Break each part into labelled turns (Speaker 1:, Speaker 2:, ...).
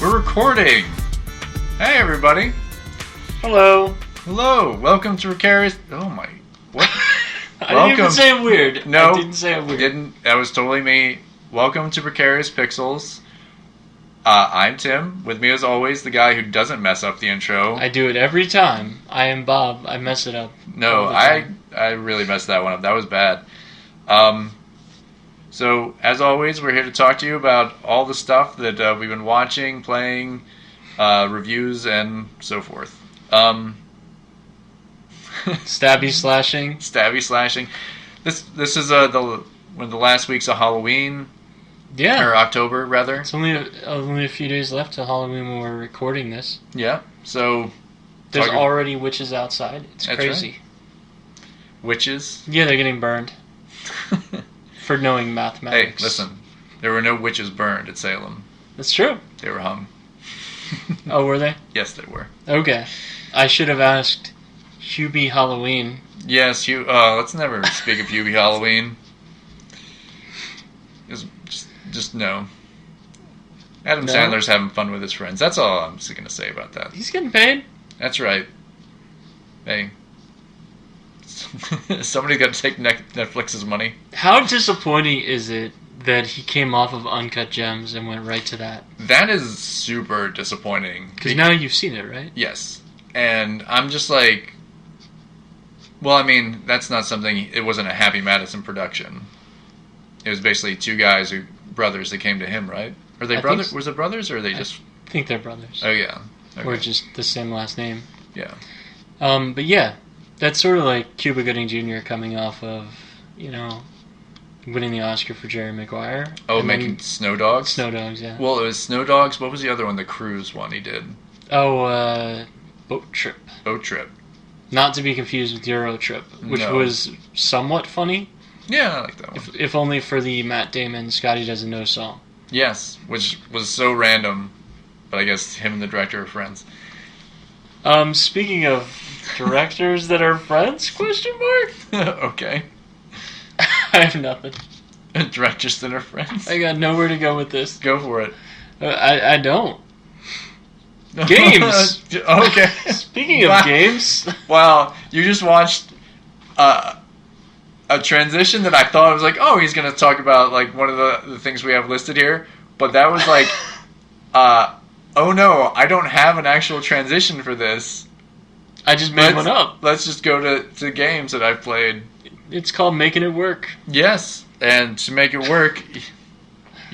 Speaker 1: We're recording! Hey everybody!
Speaker 2: Hello!
Speaker 1: Hello! Welcome to Precarious... Oh my... What?
Speaker 2: I didn't even say it weird.
Speaker 1: No.
Speaker 2: I didn't say it weird.
Speaker 1: Didn't. That was totally me. Welcome to Precarious Pixels. I'm Tim. With me as always, the guy who doesn't mess up the intro.
Speaker 2: I do it every time. I am Bob. I mess it up.
Speaker 1: No, I really messed that one up. That was bad. So, as always, we're here to talk to you about all the stuff that we've been watching, playing, reviews, and so forth.
Speaker 2: Stabby slashing.
Speaker 1: Stabby slashing. This is one of the last weeks of Halloween.
Speaker 2: Yeah.
Speaker 1: Or October, rather.
Speaker 2: It's only a few days left till Halloween when we're recording this.
Speaker 1: Yeah. So
Speaker 2: there's already witches outside. It's crazy.
Speaker 1: Right. Witches?
Speaker 2: Yeah, they're getting burned. For knowing mathematics.
Speaker 1: Hey, listen. There were no witches burned at Salem.
Speaker 2: That's true.
Speaker 1: They were hung.
Speaker 2: Oh, were they?
Speaker 1: Yes, they were.
Speaker 2: Okay. I should have asked Hubie Halloween.
Speaker 1: Yes, let's never speak of Hubie Halloween. Just no. Adam Sandler's having fun with his friends. That's all I'm just going to say about that.
Speaker 2: He's getting paid.
Speaker 1: That's right. Hey. Somebody's got to take Netflix's money.
Speaker 2: How disappointing is it that he came off of Uncut Gems and went right to that?
Speaker 1: That is super disappointing.
Speaker 2: Because now you've seen it, right?
Speaker 1: Yes. And I'm just like... Well, I mean, that's not something... It wasn't a Happy Madison production. It was basically two brothers that came to him, right? Are they brothers? Was it brothers, or are they just...
Speaker 2: I think they're brothers.
Speaker 1: Oh, yeah. Okay.
Speaker 2: Or just the same last name.
Speaker 1: Yeah.
Speaker 2: But yeah, that's sort of like Cuba Gooding Jr. coming off of, winning the Oscar for Jerry Maguire.
Speaker 1: Oh, making Snow Dogs?
Speaker 2: Snow Dogs, yeah.
Speaker 1: Well, it was Snow Dogs. What was the other one? The cruise one he did.
Speaker 2: Oh, Boat Trip.
Speaker 1: Boat Trip.
Speaker 2: Not to be confused with Euro Trip, which was somewhat funny.
Speaker 1: Yeah, I like that one.
Speaker 2: If only for the Matt Damon Scotty Doesn't Know song.
Speaker 1: Yes, which was so random, but I guess him and the director are friends.
Speaker 2: Speaking of directors that are friends, question mark?
Speaker 1: Okay.
Speaker 2: I have nothing.
Speaker 1: Directors that are friends?
Speaker 2: I got nowhere to go with this.
Speaker 1: Go for it.
Speaker 2: I don't. Games!
Speaker 1: Okay.
Speaker 2: Speaking of games...
Speaker 1: Wow, you just watched a transition that I thought was like, oh, he's going to talk about like one of the things we have listed here, but that was like, oh no, I don't have an actual transition for this.
Speaker 2: I just made one up.
Speaker 1: Let's just go to games that I've played.
Speaker 2: It's called Making It Work.
Speaker 1: Yes, and to make it work, you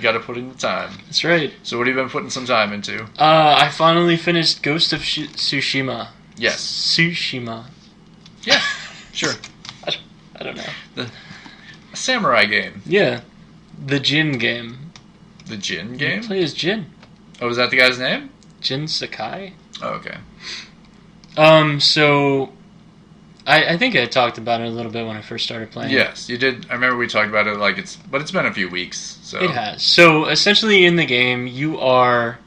Speaker 1: got to put in the time.
Speaker 2: That's right.
Speaker 1: So what have you been putting some time into?
Speaker 2: I finally finished Ghost of Tsushima.
Speaker 1: Yes.
Speaker 2: Tsushima.
Speaker 1: Yeah, sure.
Speaker 2: I don't know.
Speaker 1: A samurai game.
Speaker 2: Yeah. The Jin game.
Speaker 1: The Jin game?
Speaker 2: You play as Jin.
Speaker 1: Oh, was that the guy's name?
Speaker 2: Jin Sakai.
Speaker 1: Oh, okay.
Speaker 2: So... I think I talked about it a little bit when I first started playing.
Speaker 1: Yes, you did. I remember we talked about it but it's been a few weeks. So
Speaker 2: it has. So essentially in the game, you are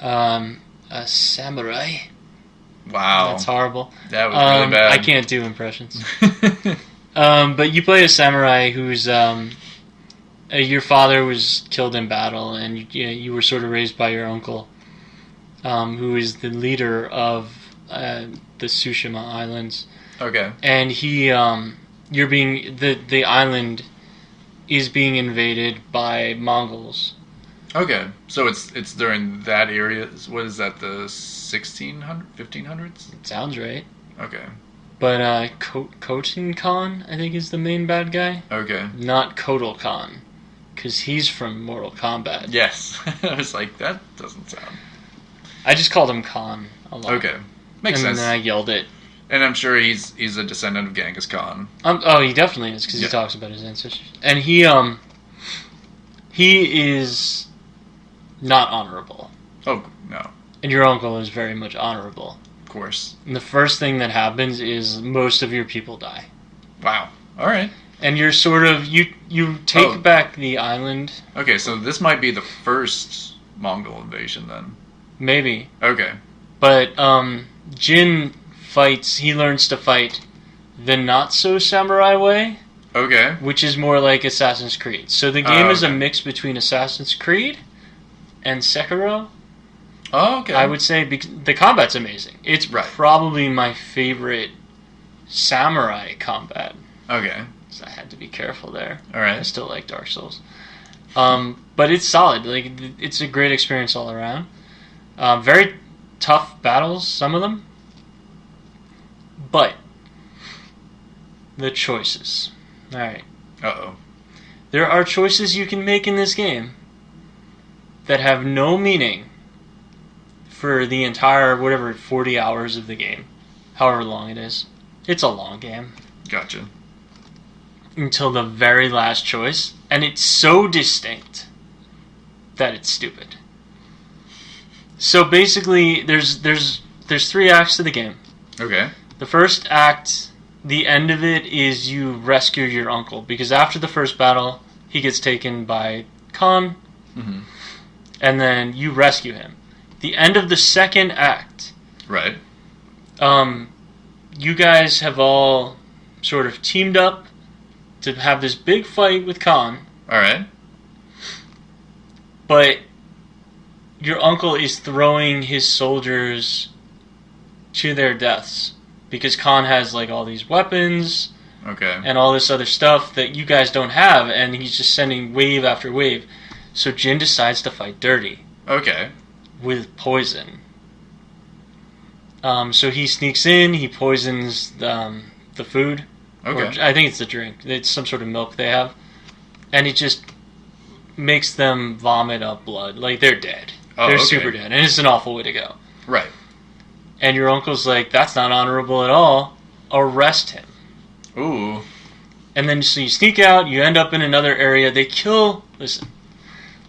Speaker 2: a samurai.
Speaker 1: Wow.
Speaker 2: That's horrible.
Speaker 1: That was really bad.
Speaker 2: I can't do impressions. But you play a samurai who's... your father was killed in battle, and you were sort of raised by your uncle, who is the leader of the Tsushima Islands.
Speaker 1: Okay.
Speaker 2: And he, the island is being invaded by Mongols.
Speaker 1: Okay, so it's during that area. What is that? The 1500s?
Speaker 2: It sounds right.
Speaker 1: Okay.
Speaker 2: But Khotin Khan, I think, is the main bad guy.
Speaker 1: Okay.
Speaker 2: Not Kotal Khan, because he's from Mortal Kombat.
Speaker 1: Yes, I was like, that doesn't sound.
Speaker 2: I just called him Khan a lot.
Speaker 1: Okay, makes sense.
Speaker 2: And then I yelled it.
Speaker 1: And I'm sure he's a descendant of Genghis Khan.
Speaker 2: He definitely is, because he talks about his ancestors. And he is not honorable.
Speaker 1: Oh, no.
Speaker 2: And your uncle is very much honorable.
Speaker 1: Of course.
Speaker 2: And the first thing that happens is most of your people die.
Speaker 1: Wow. All right.
Speaker 2: And you're sort of... You take back the island.
Speaker 1: Okay, so this might be the first Mongol invasion, then.
Speaker 2: Maybe.
Speaker 1: Okay.
Speaker 2: But Jin... he learns to fight the not-so-samurai way.
Speaker 1: Okay.
Speaker 2: Which is more like Assassin's Creed. So the game is a mix between Assassin's Creed and Sekiro.
Speaker 1: Oh, okay.
Speaker 2: I would say the combat's amazing. It's probably my favorite samurai combat.
Speaker 1: Okay.
Speaker 2: So I had to be careful there.
Speaker 1: All right.
Speaker 2: I still like Dark Souls. But it's solid. Like, it's a great experience all around. Very tough battles, some of them. But the choices. All right.
Speaker 1: Uh-oh.
Speaker 2: There are choices you can make in this game that have no meaning for the entire, 40 hours of the game. However long it is. It's a long game.
Speaker 1: Gotcha.
Speaker 2: Until the very last choice. And it's so distinct that it's stupid. So basically, there's 3 acts to the game.
Speaker 1: Okay.
Speaker 2: The first act, the end of it, is you rescue your uncle. Because after the first battle, he gets taken by Khan.
Speaker 1: Mm-hmm.
Speaker 2: And then you rescue him. The end of the second act.
Speaker 1: Right.
Speaker 2: You guys have all sort of teamed up to have this big fight with Khan.
Speaker 1: All right.
Speaker 2: But your uncle is throwing his soldiers to their deaths. Because Khan has, like, all these weapons.
Speaker 1: Okay.
Speaker 2: And all this other stuff that you guys don't have. And he's just sending wave after wave. So Jin decides to fight dirty.
Speaker 1: Okay.
Speaker 2: With poison. So he sneaks in, he poisons the food.
Speaker 1: Okay.
Speaker 2: Or, I think it's the drink. It's some sort of milk they have. And it just makes them vomit up blood. Like, they're dead. They're super dead. And it's an awful way to go.
Speaker 1: Right.
Speaker 2: And your uncle's like, that's not honorable at all. Arrest him.
Speaker 1: Ooh.
Speaker 2: And then so you sneak out, you end up in another area. They kill... Listen.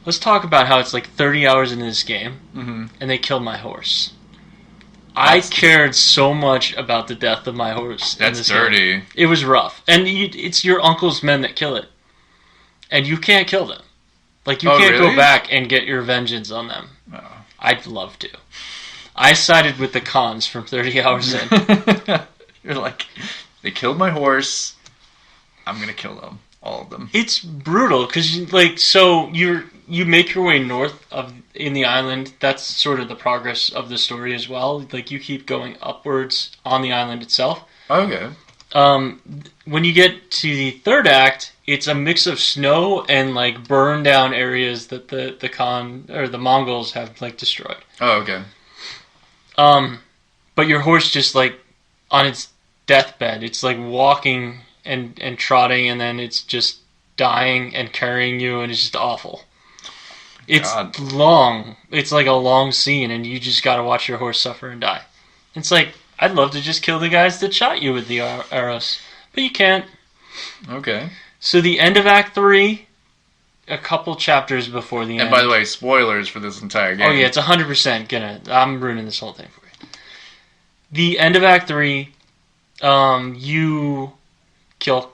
Speaker 2: Let's talk about how it's like 30 hours into this game, and they kill my horse. I cared so much about the death of my horse.
Speaker 1: That's dirty.
Speaker 2: Game. It was rough. And it's your uncle's men that kill it. And you can't kill them. Like, you can't go back and get your vengeance on them.
Speaker 1: Oh.
Speaker 2: I'd love to. I sided with the cons from 30 hours in.
Speaker 1: You're like, they killed my horse. I'm going to kill them. All of them.
Speaker 2: It's brutal, because, like, so you make your way north in the island. That's sort of the progress of the story as well. Like, you keep going upwards on the island itself.
Speaker 1: Okay.
Speaker 2: When you get to the third act, it's a mix of snow and, like, burned down areas that the Khan or the Mongols have, like, destroyed.
Speaker 1: Oh, okay.
Speaker 2: But your horse just, like, on its deathbed, it's like walking and trotting, and then it's just dying and carrying you, and it's just awful. It's long. It's like a long scene, and you just gotta watch your horse suffer and die. It's like, I'd love to just kill the guys that shot you with the arrows, but you can't.
Speaker 1: Okay.
Speaker 2: So the end of Act 3, a couple chapters before the end.
Speaker 1: And by the way, spoilers for this entire game.
Speaker 2: Oh yeah, it's 100% gonna... I'm ruining this whole thing for you. The end of Act 3, you kill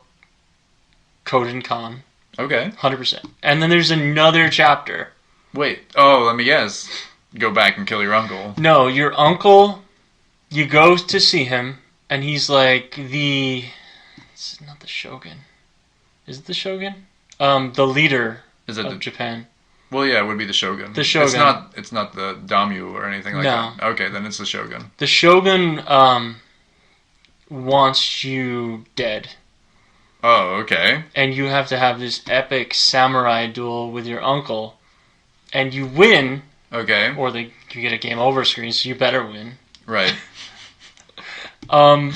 Speaker 2: Koden Khan.
Speaker 1: Okay.
Speaker 2: 100%. And then there's another chapter.
Speaker 1: Wait. Oh, let me guess. Go back and kill your uncle.
Speaker 2: No, your uncle, you go to see him, and he's like it's not the Shogun. Is it the Shogun? The leader of Japan.
Speaker 1: Well, yeah, it would be the Shogun.
Speaker 2: The Shogun.
Speaker 1: It's not the Daimyo or anything like that. Okay, then it's the Shogun.
Speaker 2: The Shogun wants you dead.
Speaker 1: Oh, okay.
Speaker 2: And you have to have this epic samurai duel with your uncle. And you win.
Speaker 1: Okay.
Speaker 2: Or you get a game over screen, so you better win.
Speaker 1: Right.
Speaker 2: And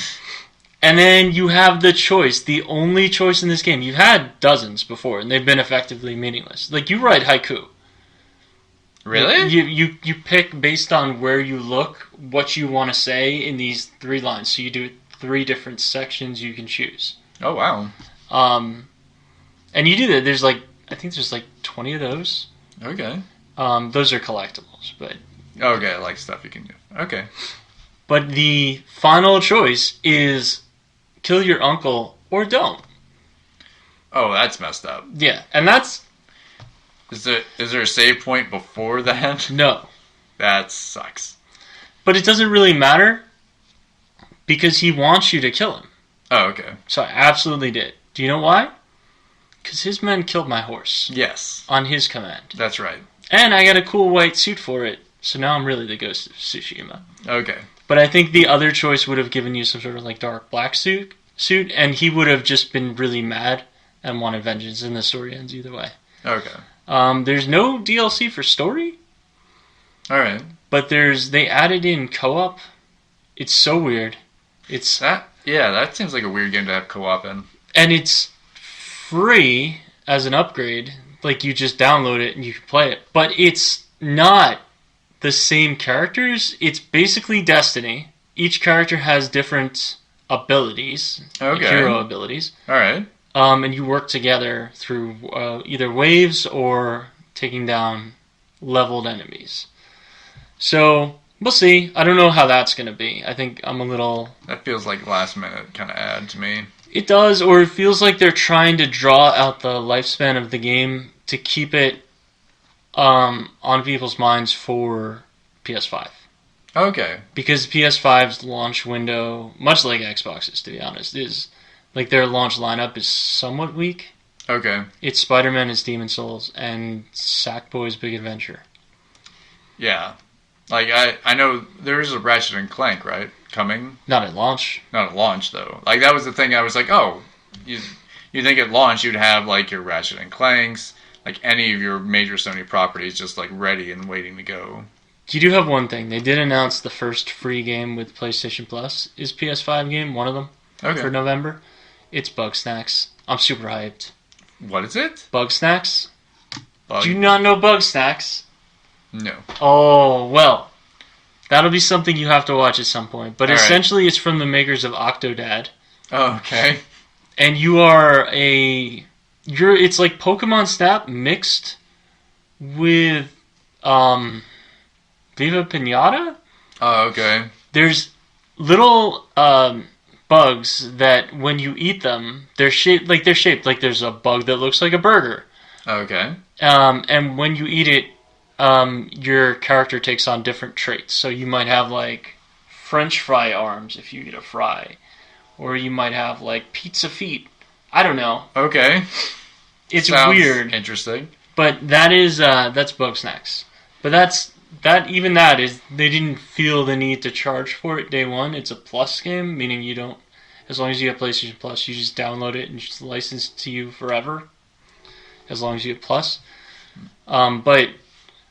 Speaker 2: then you have the choice, the only choice in this game. You've had dozens before, and they've been effectively meaningless. Like, you write haiku.
Speaker 1: Really?
Speaker 2: You pick, based on where you look, what you want to say in these 3 lines. So you do 3 different sections you can choose.
Speaker 1: Oh, wow.
Speaker 2: And you do that. There's I think there's 20 of those.
Speaker 1: Okay.
Speaker 2: Those are collectibles, but...
Speaker 1: Okay, like stuff you can do. Okay.
Speaker 2: But the final choice is kill your uncle or don't.
Speaker 1: Oh, that's messed up.
Speaker 2: Yeah, and that's...
Speaker 1: Is there a save point before that?
Speaker 2: No.
Speaker 1: That sucks.
Speaker 2: But it doesn't really matter because he wants you to kill him.
Speaker 1: Oh, okay.
Speaker 2: So I absolutely did. Do you know why? Because his men killed my horse.
Speaker 1: Yes.
Speaker 2: On his command.
Speaker 1: That's right.
Speaker 2: And I got a cool white suit for it. So now I'm really the Ghost of Tsushima.
Speaker 1: Okay.
Speaker 2: But I think the other choice would have given you some sort of like dark black suit, and he would have just been really mad and wanted vengeance, and the story ends either way.
Speaker 1: Okay.
Speaker 2: There's no DLC for story.
Speaker 1: All right.
Speaker 2: But they added in co-op. It's so weird.
Speaker 1: That seems like a weird game to have co-op in.
Speaker 2: And it's free as an upgrade. Like, you just download it and you can play it. But it's not the same characters. It's basically Destiny. Each character has different abilities.
Speaker 1: Okay.
Speaker 2: Like hero abilities.
Speaker 1: All right.
Speaker 2: And you work together through either waves or taking down leveled enemies. So, we'll see. I don't know how that's going to be. I think I'm a little...
Speaker 1: That feels like last minute kind of ad to me.
Speaker 2: It does, or it feels like they're trying to draw out the lifespan of the game to keep it on people's minds for PS5.
Speaker 1: Okay.
Speaker 2: Because PS5's launch window, much like Xbox's, to be honest, is... Like, their launch lineup is somewhat weak.
Speaker 1: Okay.
Speaker 2: It's Spider-Man, it's Demon's Souls, and Sackboy's Big Adventure.
Speaker 1: Yeah. Like, I know there's a Ratchet and Clank, right? Coming?
Speaker 2: Not at launch.
Speaker 1: Not at launch, though. Like, that was the thing I was like, oh, you think at launch you'd have, like, your Ratchet and Clanks, like, any of your major Sony properties just, like, ready and waiting to go.
Speaker 2: You do have one thing. They did announce the first free game with PlayStation Plus is PS5 game, one of them, for November. It's Bugsnax. I'm super hyped.
Speaker 1: What is it?
Speaker 2: Bugsnax? Do you not know Bugsnax?
Speaker 1: No.
Speaker 2: Oh, well. That'll be something you have to watch at some point. But essentially,
Speaker 1: right.
Speaker 2: It's from the makers of Octodad.
Speaker 1: Oh, okay.
Speaker 2: And you are it's like Pokemon Snap mixed with Viva Pinata?
Speaker 1: Oh, okay.
Speaker 2: There's little bugs that when you eat them, they're shaped like there's a bug that looks like a burger.
Speaker 1: Okay.
Speaker 2: And when you eat it, your character takes on different traits. So you might have like French fry arms if you eat a fry, or you might have like pizza feet. I don't know.
Speaker 1: Okay.
Speaker 2: It's
Speaker 1: Sounds
Speaker 2: weird.
Speaker 1: Interesting.
Speaker 2: But that's Bugsnax. But that is they didn't feel the need to charge for it day one. It's a Plus game, meaning you don't, as long as you have PlayStation Plus, you just download it and it's licensed to you forever. As long as you have Plus. But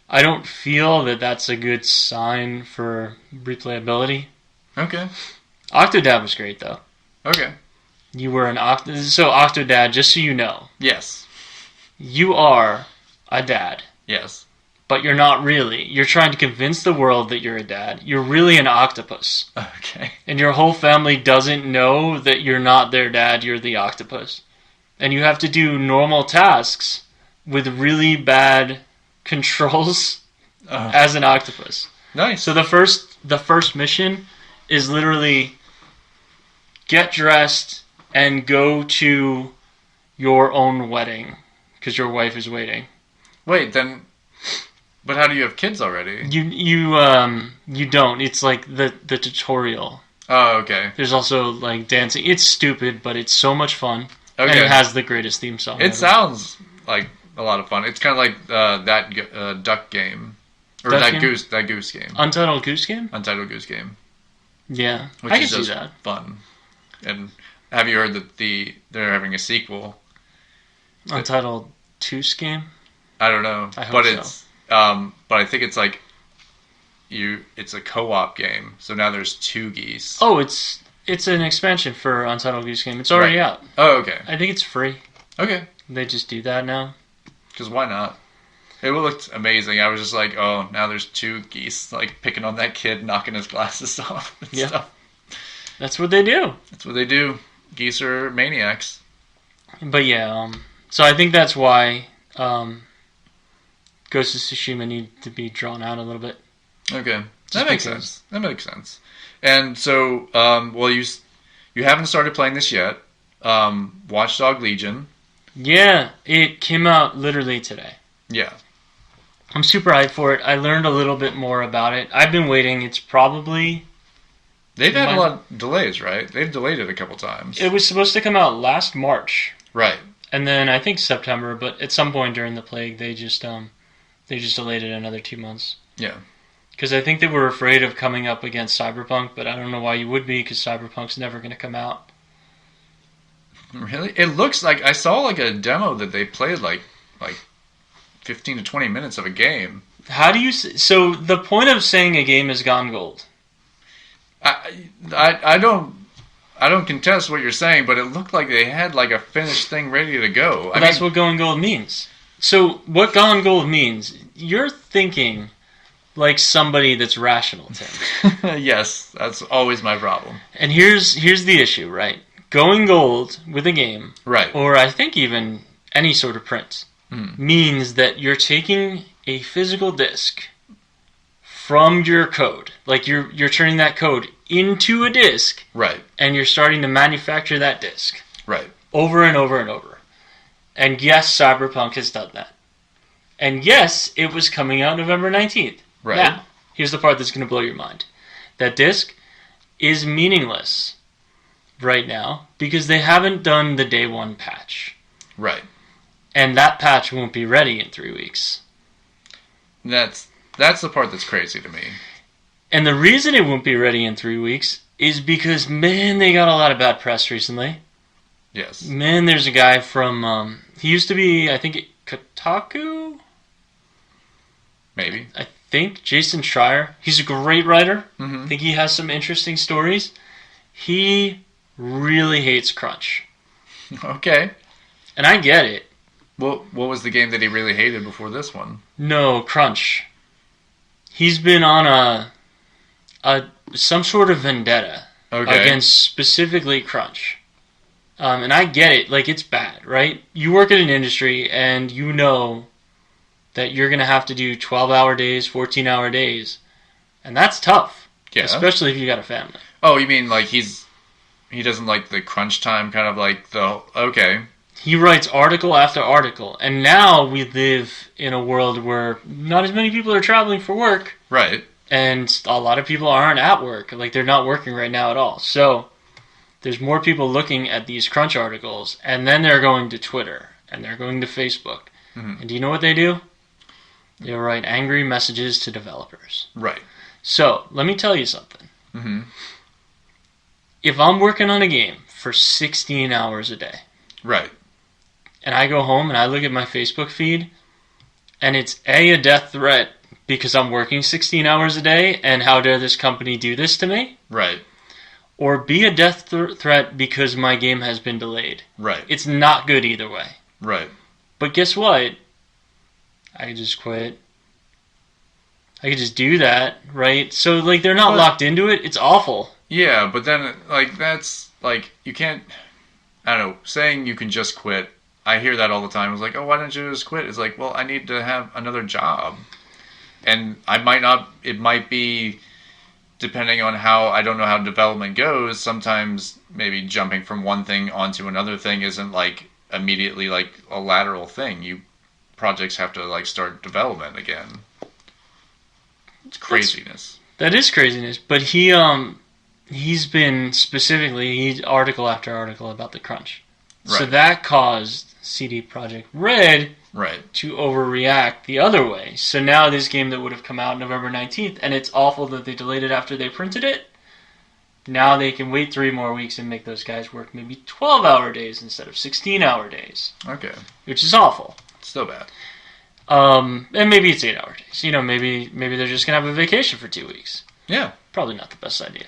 Speaker 2: I don't feel that that's a good sign for replayability.
Speaker 1: Okay.
Speaker 2: Octodad was great though.
Speaker 1: Okay.
Speaker 2: You were so Octodad, just so you know.
Speaker 1: Yes.
Speaker 2: You are a dad.
Speaker 1: Yes.
Speaker 2: But you're not really. You're trying to convince the world that you're a dad. You're really an octopus.
Speaker 1: Okay.
Speaker 2: And your whole family doesn't know that you're not their dad, you're the octopus. And you have to do normal tasks with really bad controls as an octopus.
Speaker 1: Nice.
Speaker 2: So the first mission is literally get dressed and go to your own wedding because your wife is waiting.
Speaker 1: Wait, then... But how do you have kids already?
Speaker 2: You don't. It's like the tutorial.
Speaker 1: Oh, okay.
Speaker 2: There's also like dancing. It's stupid, but it's so much fun.
Speaker 1: Okay.
Speaker 2: And it has the greatest theme song.
Speaker 1: It sounds like a lot of fun. It's kind of like that duck game, or
Speaker 2: duck
Speaker 1: that
Speaker 2: game?
Speaker 1: goose game.
Speaker 2: Untitled Goose Game.
Speaker 1: Untitled Goose Game.
Speaker 2: Yeah,
Speaker 1: which
Speaker 2: I
Speaker 1: is
Speaker 2: can
Speaker 1: just
Speaker 2: see that.
Speaker 1: Fun. And have you heard that they're having a sequel?
Speaker 2: Untitled Toos Game.
Speaker 1: I don't know,
Speaker 2: I hope
Speaker 1: but
Speaker 2: so.
Speaker 1: it's. But I think it's like it's a co-op game. So now there's 2 geese.
Speaker 2: Oh, it's an expansion for Untitled Goose Game. It's already out.
Speaker 1: Oh, okay.
Speaker 2: I think it's free.
Speaker 1: Okay.
Speaker 2: They just do that now.
Speaker 1: Because why not? It looked amazing. I was just like, oh, now there's 2 geese like picking on that kid, knocking his glasses off and stuff.
Speaker 2: That's what they do.
Speaker 1: That's what they do. Geese are maniacs.
Speaker 2: But yeah, so I think that's why Ghost of Tsushima need to be drawn out a little bit.
Speaker 1: Okay, that makes sense. That makes sense. And so, well, you haven't started playing this yet. Watchdog Legion.
Speaker 2: Yeah, it came out literally today.
Speaker 1: Yeah.
Speaker 2: I'm super hyped for it. I learned a little bit more about it. I've been waiting. It's probably...
Speaker 1: They've had a lot of delays, right? They've delayed it a couple times.
Speaker 2: It was supposed to come out last March.
Speaker 1: Right.
Speaker 2: And then I think September, but at some point during the plague, they just delayed it another 2 months.
Speaker 1: Yeah.
Speaker 2: Because I think they were afraid of coming up against Cyberpunk, but I don't know why you would be, because Cyberpunk's never going to come out.
Speaker 1: Really? It looks like I saw like a demo that they played like 15 to 20 minutes of a game.
Speaker 2: How do you... So the point of saying a game has gone gold.
Speaker 1: I don't contest what you're saying, but it looked like they had like a finished thing ready to go.
Speaker 2: Well, that's what going gold means. So what gone gold means, you're thinking like somebody that's rational, Tim.
Speaker 1: Yes, that's always my problem.
Speaker 2: And here's the issue, right? Going gold with a game,
Speaker 1: right,
Speaker 2: or I think even any sort of print, means that you're taking a physical disc from your code. Like you're turning that code into a disc,
Speaker 1: right,
Speaker 2: and you're starting to manufacture that disc,
Speaker 1: right,
Speaker 2: over and over and over. And yes, Cyberpunk has done that. And yes, it was coming out November 19th.
Speaker 1: Right.
Speaker 2: Now, here's the part that's going to blow your mind. That disc is meaningless right now because they haven't done the day one patch.
Speaker 1: Right.
Speaker 2: And that patch won't be ready in 3 weeks.
Speaker 1: That's the part that's crazy to me.
Speaker 2: And the reason it won't be ready in 3 weeks is because, man, they got a lot of bad press recently.
Speaker 1: Yes.
Speaker 2: Man, there's a guy from, he used to be, I think, Kotaku?
Speaker 1: Maybe.
Speaker 2: I think, Jason Schreier. He's a great writer.
Speaker 1: Mm-hmm.
Speaker 2: I think he has some interesting stories. He really hates crunch.
Speaker 1: Okay.
Speaker 2: And I get it.
Speaker 1: What was the game that he really hated before this one?
Speaker 2: No, crunch. He's been on some sort of vendetta against specifically crunch. And I get it. Like, it's bad, right? You work in an industry and you know that you're going to have to do 12-hour days, 14-hour days. And that's tough.
Speaker 1: Yeah.
Speaker 2: Especially if you got a family.
Speaker 1: Oh, you mean like he doesn't like the crunch time kind of like the... Okay.
Speaker 2: He writes article after article. And now we live in a world where not as many people are traveling for work.
Speaker 1: Right.
Speaker 2: And a lot of people aren't at work. Like, they're not working right now at all. So there's more people looking at these crunch articles. And then they're going to Twitter. And they're going to Facebook. Mm-hmm. And do you know what they do? They write angry messages to developers.
Speaker 1: Right.
Speaker 2: So, let me tell you something.
Speaker 1: Mm-hmm.
Speaker 2: If I'm working on a game for 16 hours a day.
Speaker 1: Right.
Speaker 2: And I go home and I look at my Facebook feed, and it's a death threat because I'm working 16 hours a day, and how dare this company do this to me?
Speaker 1: Right.
Speaker 2: Or B, a death threat because my game has been delayed.
Speaker 1: Right.
Speaker 2: It's not good either way.
Speaker 1: Right.
Speaker 2: But guess what? I could just quit. I could just do that, right? So, like, they're not locked into it. It's awful.
Speaker 1: Yeah, but then, like, that's, like, you can't, I don't know, saying you can just quit, I hear that all the time. It's like, oh, why don't you just quit? It's like, well, I need to have another job. And I might not, it might be, depending on how, I don't know how development goes, sometimes maybe jumping from one thing onto another thing isn't, like, immediately, like, a lateral thing. Projects have to, like, start development again. It's craziness.
Speaker 2: That is craziness. But he's been specifically article after article about the crunch. Right. So that caused CD Projekt Red to overreact the other way. So now this game that would have come out November 19th, and it's awful that they delayed it after they printed it, now they can wait 3 more weeks and make those guys work maybe 12-hour days instead of 16-hour days.
Speaker 1: Okay.
Speaker 2: Which is awful.
Speaker 1: Still bad.
Speaker 2: And maybe it's 8-hour days. You know, maybe they're just going to have a vacation for 2 weeks.
Speaker 1: Yeah.
Speaker 2: Probably not the best idea.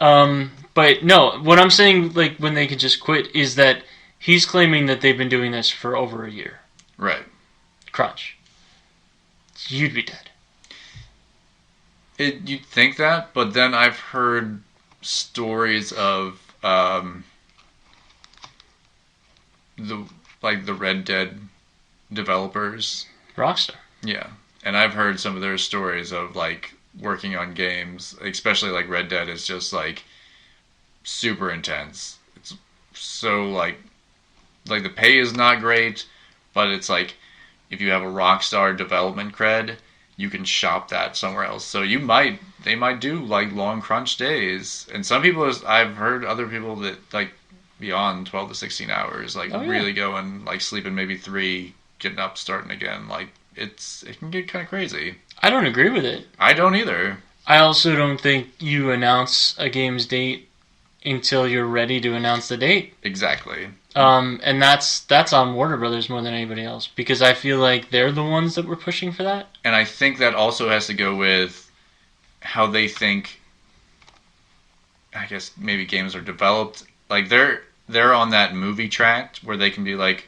Speaker 2: No. But no, what I'm saying, like, when they could just quit is that he's claiming that they've been doing this for over a year.
Speaker 1: Right.
Speaker 2: Crunch. You'd be dead.
Speaker 1: You'd think that, but then I've heard stories of the Red Dead developers.
Speaker 2: Rockstar.
Speaker 1: Yeah. And I've heard some of their stories of, like, working on games, especially, like, Red Dead is just, like, super intense. It's so, like the pay is not great, but it's, like, if you have a Rockstar development cred, you can shop that somewhere else. So they might do, like, long crunch days. And some people, I've heard other people that, like, beyond 12 to 16 hours, like, really go and, like, sleeping maybe 3, getting up, starting again. Like, it can get kind of crazy.
Speaker 2: I don't agree with it.
Speaker 1: I don't either.
Speaker 2: I also don't think you announce a game's date until you're ready to announce the date.
Speaker 1: Exactly.
Speaker 2: And that's on Warner Brothers more than anybody else, because I feel like they're the ones that were pushing for that.
Speaker 1: And I think that also has to go with how they think, I guess, maybe games are developed. Like, they're on that movie track where they can be like,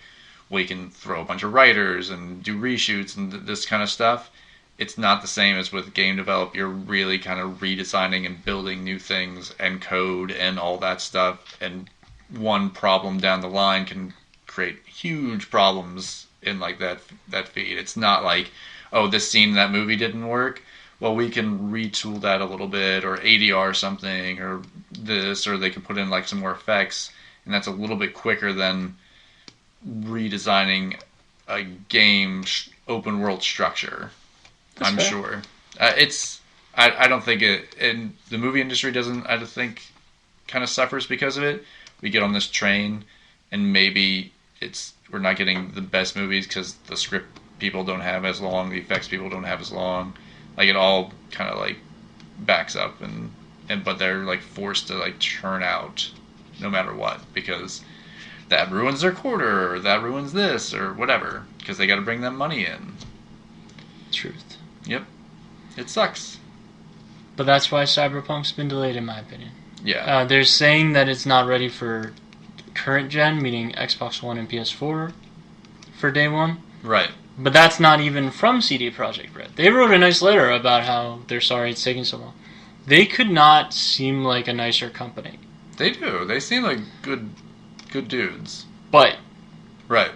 Speaker 1: we can throw a bunch of writers and do reshoots and this kind of stuff. It's not the same as with game develop. You're really kind of redesigning and building new things and code and all that stuff. And one problem down the line can create huge problems in like that feed. It's not like, oh, this scene in that movie didn't work. Well, we can retool that a little bit, or ADR something, or this, or they can put in like some more effects, and that's a little bit quicker than redesigning a game open world structure.
Speaker 2: That's
Speaker 1: I'm
Speaker 2: fair.
Speaker 1: sure. I don't think it, and the movie industry doesn't, I think, kind of suffers because of it. We get on this train, and maybe we're not getting the best movies because the script people don't have as long, the effects people don't have as long. Like, it all kind of like backs up, and but they're like forced to like churn out no matter what, because that ruins their quarter, or that ruins this, or whatever, because they got to bring that money in.
Speaker 2: Truth.
Speaker 1: Yep, it sucks.
Speaker 2: But that's why Cyberpunk's been delayed, in my opinion.
Speaker 1: Yeah,
Speaker 2: They're saying that it's not ready for current gen, meaning Xbox One and PS4, for day one.
Speaker 1: right.
Speaker 2: But that's not even from CD Projekt Red. They wrote a nice letter about how they're sorry it's taking so long. They could not seem like a nicer company.
Speaker 1: They do. They seem like good dudes.
Speaker 2: But
Speaker 1: Right.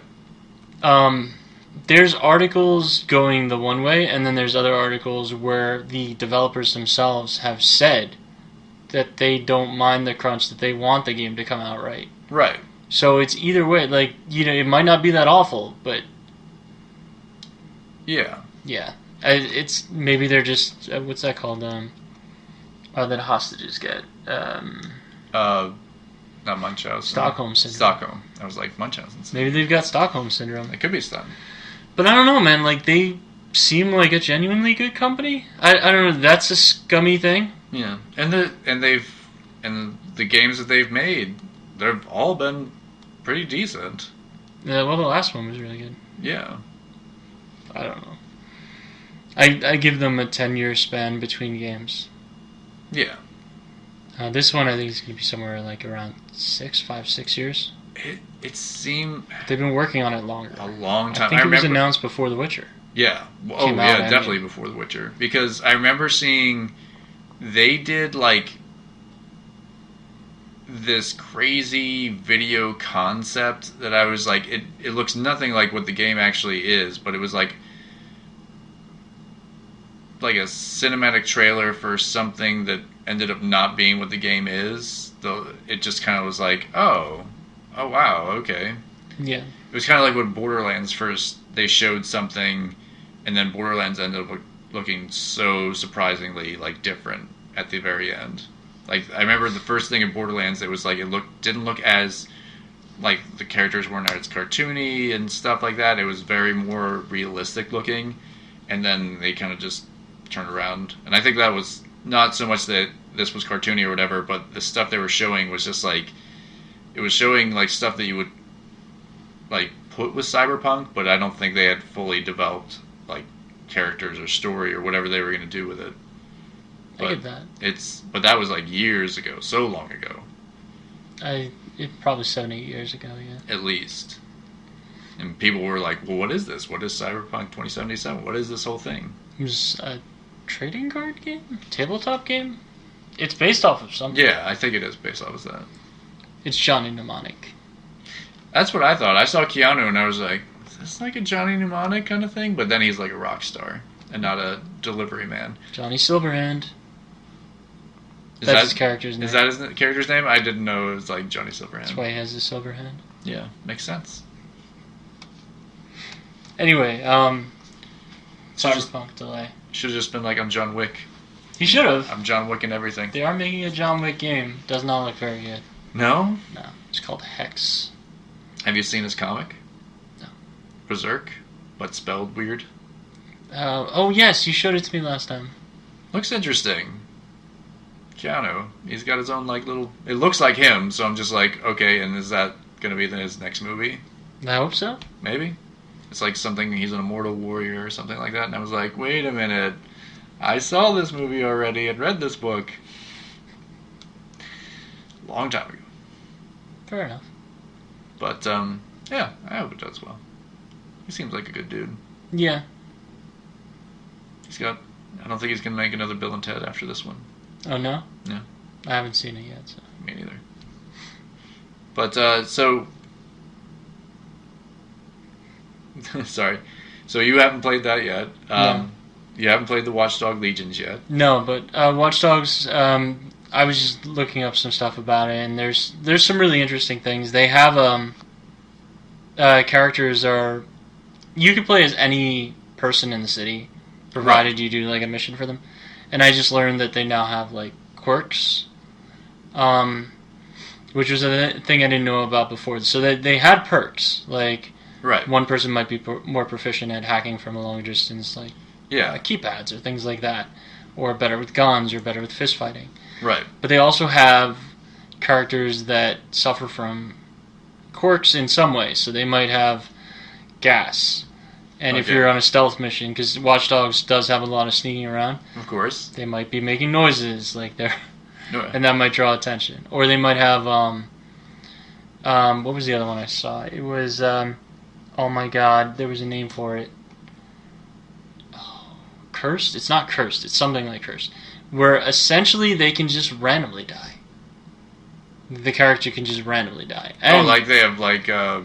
Speaker 2: there's articles going the one way, and then there's other articles where the developers themselves have said that they don't mind the crunch, that they want the game to come out right.
Speaker 1: Right.
Speaker 2: So it's either way. Like, it might not be that awful, but
Speaker 1: Yeah.
Speaker 2: yeah, it's maybe they're just what's that called? That hostages get
Speaker 1: Not Munchausen.
Speaker 2: Stockholm syndrome.
Speaker 1: Stockholm. I was like Munchausen.
Speaker 2: Maybe they've got Stockholm syndrome.
Speaker 1: It could be something.
Speaker 2: But I don't know, man. Like, they seem like a genuinely good company. I don't know. That's a scummy thing.
Speaker 1: Yeah, and the games that they've made, they've all been pretty decent.
Speaker 2: Well, the last one was really good.
Speaker 1: Yeah.
Speaker 2: I don't know. I give them a 10-year span between games.
Speaker 1: Yeah.
Speaker 2: This one I think is going to be somewhere like around 6 years.
Speaker 1: It seemed
Speaker 2: They've been working on it longer.
Speaker 1: a long time.
Speaker 2: I think it was
Speaker 1: remember,
Speaker 2: announced before The Witcher.
Speaker 1: Yeah. Oh,
Speaker 2: Came out,
Speaker 1: yeah,
Speaker 2: I
Speaker 1: definitely
Speaker 2: mean.
Speaker 1: before The Witcher. Because I remember seeing they did like this crazy video concept that I was like, it looks nothing like what the game actually is, but it was like a cinematic trailer for something that ended up not being what the game is. Though it just kind of was like, oh wow, okay.
Speaker 2: Yeah.
Speaker 1: It was kind of like when Borderlands first, they showed something, and then Borderlands ended up looking so surprisingly like different at the very end. Like, I remember the first thing in Borderlands, it was like didn't look as like the characters weren't as cartoony and stuff like that. It was very more realistic looking, and then they kind of just turned around. And I think that was not so much that this was cartoony or whatever, but the stuff they were showing was just like, it was showing like stuff that you would like put with Cyberpunk, but I don't think they had fully developed like characters or story or whatever they were going to do with it.
Speaker 2: I get that.
Speaker 1: But that was like years ago, so long ago,
Speaker 2: Probably 7-8 years ago, yeah.
Speaker 1: at least. And people were like, well, what is this? What is Cyberpunk 2077? What is this whole thing?
Speaker 2: It was a trading card game? Tabletop game? It's based off of something.
Speaker 1: Yeah, I think it is based off of that.
Speaker 2: It's Johnny Mnemonic.
Speaker 1: That's what I thought. I saw Keanu and I was like, is this like a Johnny Mnemonic kind of thing? But then he's like a rock star and not a delivery man.
Speaker 2: Johnny Silverhand.
Speaker 1: Is
Speaker 2: That's
Speaker 1: that
Speaker 2: his character's name.
Speaker 1: Is that his character's name? I didn't know it was like Johnny Silverhand.
Speaker 2: That's why he has his silver hand.
Speaker 1: Yeah, makes sense.
Speaker 2: Anyway, Cyberpunk delay.
Speaker 1: Should have just been like, I'm John Wick.
Speaker 2: He should have.
Speaker 1: I'm John Wick and everything.
Speaker 2: They are making a John Wick game. Does not look very good.
Speaker 1: No?
Speaker 2: No. It's called Hex.
Speaker 1: Have you seen his comic?
Speaker 2: No.
Speaker 1: Berserk, but spelled weird.
Speaker 2: Oh yes, you showed it to me last time.
Speaker 1: Looks interesting. Keanu. He's got his own like little. It looks like him, so I'm just like, okay. And is that gonna be his next movie?
Speaker 2: I hope so.
Speaker 1: Maybe. It's like something. He's an immortal warrior or something like that. And I was like, wait a minute. I saw this movie already and read this book. Long time ago.
Speaker 2: Fair enough.
Speaker 1: But yeah, I hope it does well. He seems like a good dude.
Speaker 2: Yeah.
Speaker 1: He's got. I don't think he's gonna make another Bill and Ted after this one.
Speaker 2: Oh no?
Speaker 1: No.
Speaker 2: I haven't seen it yet, so.
Speaker 1: Me neither. But so sorry. So you haven't played that yet.
Speaker 2: No.
Speaker 1: You haven't played the Watchdog Legions yet.
Speaker 2: No, but Watch Dogs. I was just looking up some stuff about it, and there's some really interesting things. They have characters are. You can play as any person in the city, provided you do like a mission for them. And I just learned that they now have like quirks, which was a thing I didn't know about before. So they had perks, like one person might be more proficient at hacking from a long distance, like keypads or things like that, or better with guns or better with fist fighting.
Speaker 1: Right.
Speaker 2: But they also have characters that suffer from quirks in some ways. So they might have gas. And if you're on a stealth mission, because Watch Dogs does have a lot of sneaking around,
Speaker 1: of course,
Speaker 2: they might be making noises like they're, and that might draw attention. Or they might have what was the other one I saw? It was oh my god, there was a name for it. Oh, cursed? It's not cursed. It's something like cursed, where essentially they can just randomly die. The character can just randomly die. And
Speaker 1: like they have like a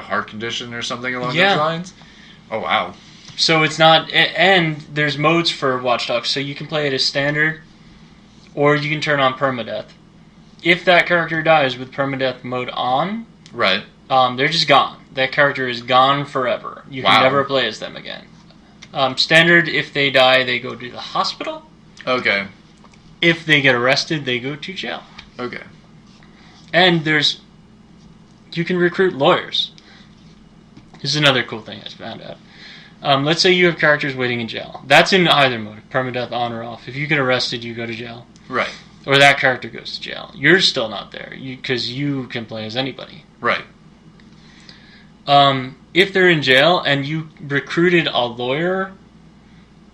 Speaker 1: heart condition or something along those lines? Oh, wow.
Speaker 2: So it's not... And there's modes for Watch Dogs, so you can play it as standard, or you can turn on permadeath. If that character dies with permadeath mode on...
Speaker 1: Right.
Speaker 2: They're just gone. That character is gone forever. You can never play as them again. Standard, if they die, they go to the hospital.
Speaker 1: Okay.
Speaker 2: If they get arrested, they go to jail.
Speaker 1: Okay.
Speaker 2: And there's... You can recruit lawyers. This is another cool thing I found out. Let's say you have characters waiting in jail. That's in either mode, permadeath on or off. If you get arrested, you go to jail.
Speaker 1: Right.
Speaker 2: Or that character goes to jail. You're still not there, because you can play as anybody.
Speaker 1: Right.
Speaker 2: If they're in jail and you recruited a lawyer,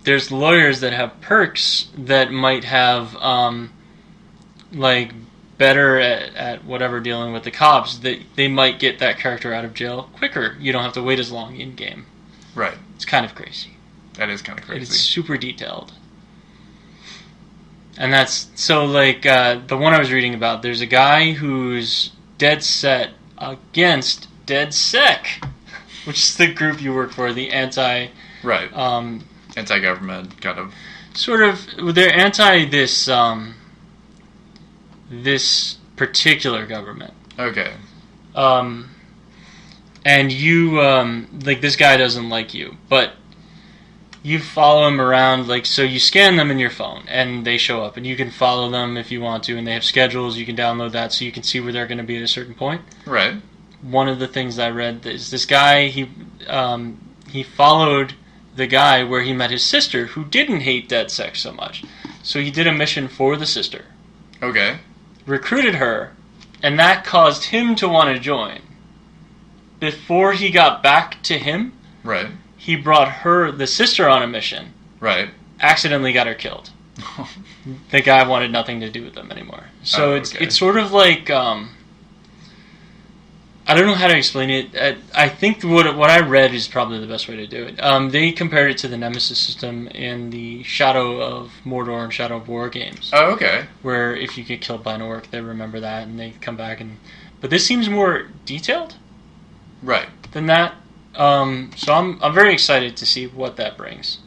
Speaker 2: there's lawyers that have perks that might have, like... better at whatever dealing with the cops, that they might get that character out of jail quicker. You don't have to wait as long in game.
Speaker 1: Right.
Speaker 2: It's kind of crazy.
Speaker 1: That is kind of crazy.
Speaker 2: It's super detailed. And that's so like the one I was reading about. There's a guy who's dead set against DedSec, which is the group you work for, the anti
Speaker 1: anti-government kind of
Speaker 2: sort of. They're anti this particular government.
Speaker 1: Okay.
Speaker 2: And you, like, this guy doesn't like you, but you follow him around, like, so you scan them in your phone, and they show up, and you can follow them if you want to, and they have schedules, you can download that so you can see where they're going to be at a certain point.
Speaker 1: Right.
Speaker 2: One of the things I read is this guy, he followed the guy where he met his sister, who didn't hate DedSec so much. So he did a mission for the sister.
Speaker 1: Okay.
Speaker 2: Recruited her, and that caused him to want to join. Before he got back to him,
Speaker 1: right,
Speaker 2: he brought her, the sister, on a mission.
Speaker 1: Right.
Speaker 2: Accidentally got her killed. The guy wanted nothing to do with them anymore. So it's sort of like I don't know how to explain it. I think what I read is probably the best way to do it. They compared it to the Nemesis system in the Shadow of Mordor and Shadow of War games.
Speaker 1: Oh, okay.
Speaker 2: Where if you get killed by an orc, they remember that and they come back and. But this seems more detailed.
Speaker 1: Right.
Speaker 2: Than that. So I'm very excited to see what that brings.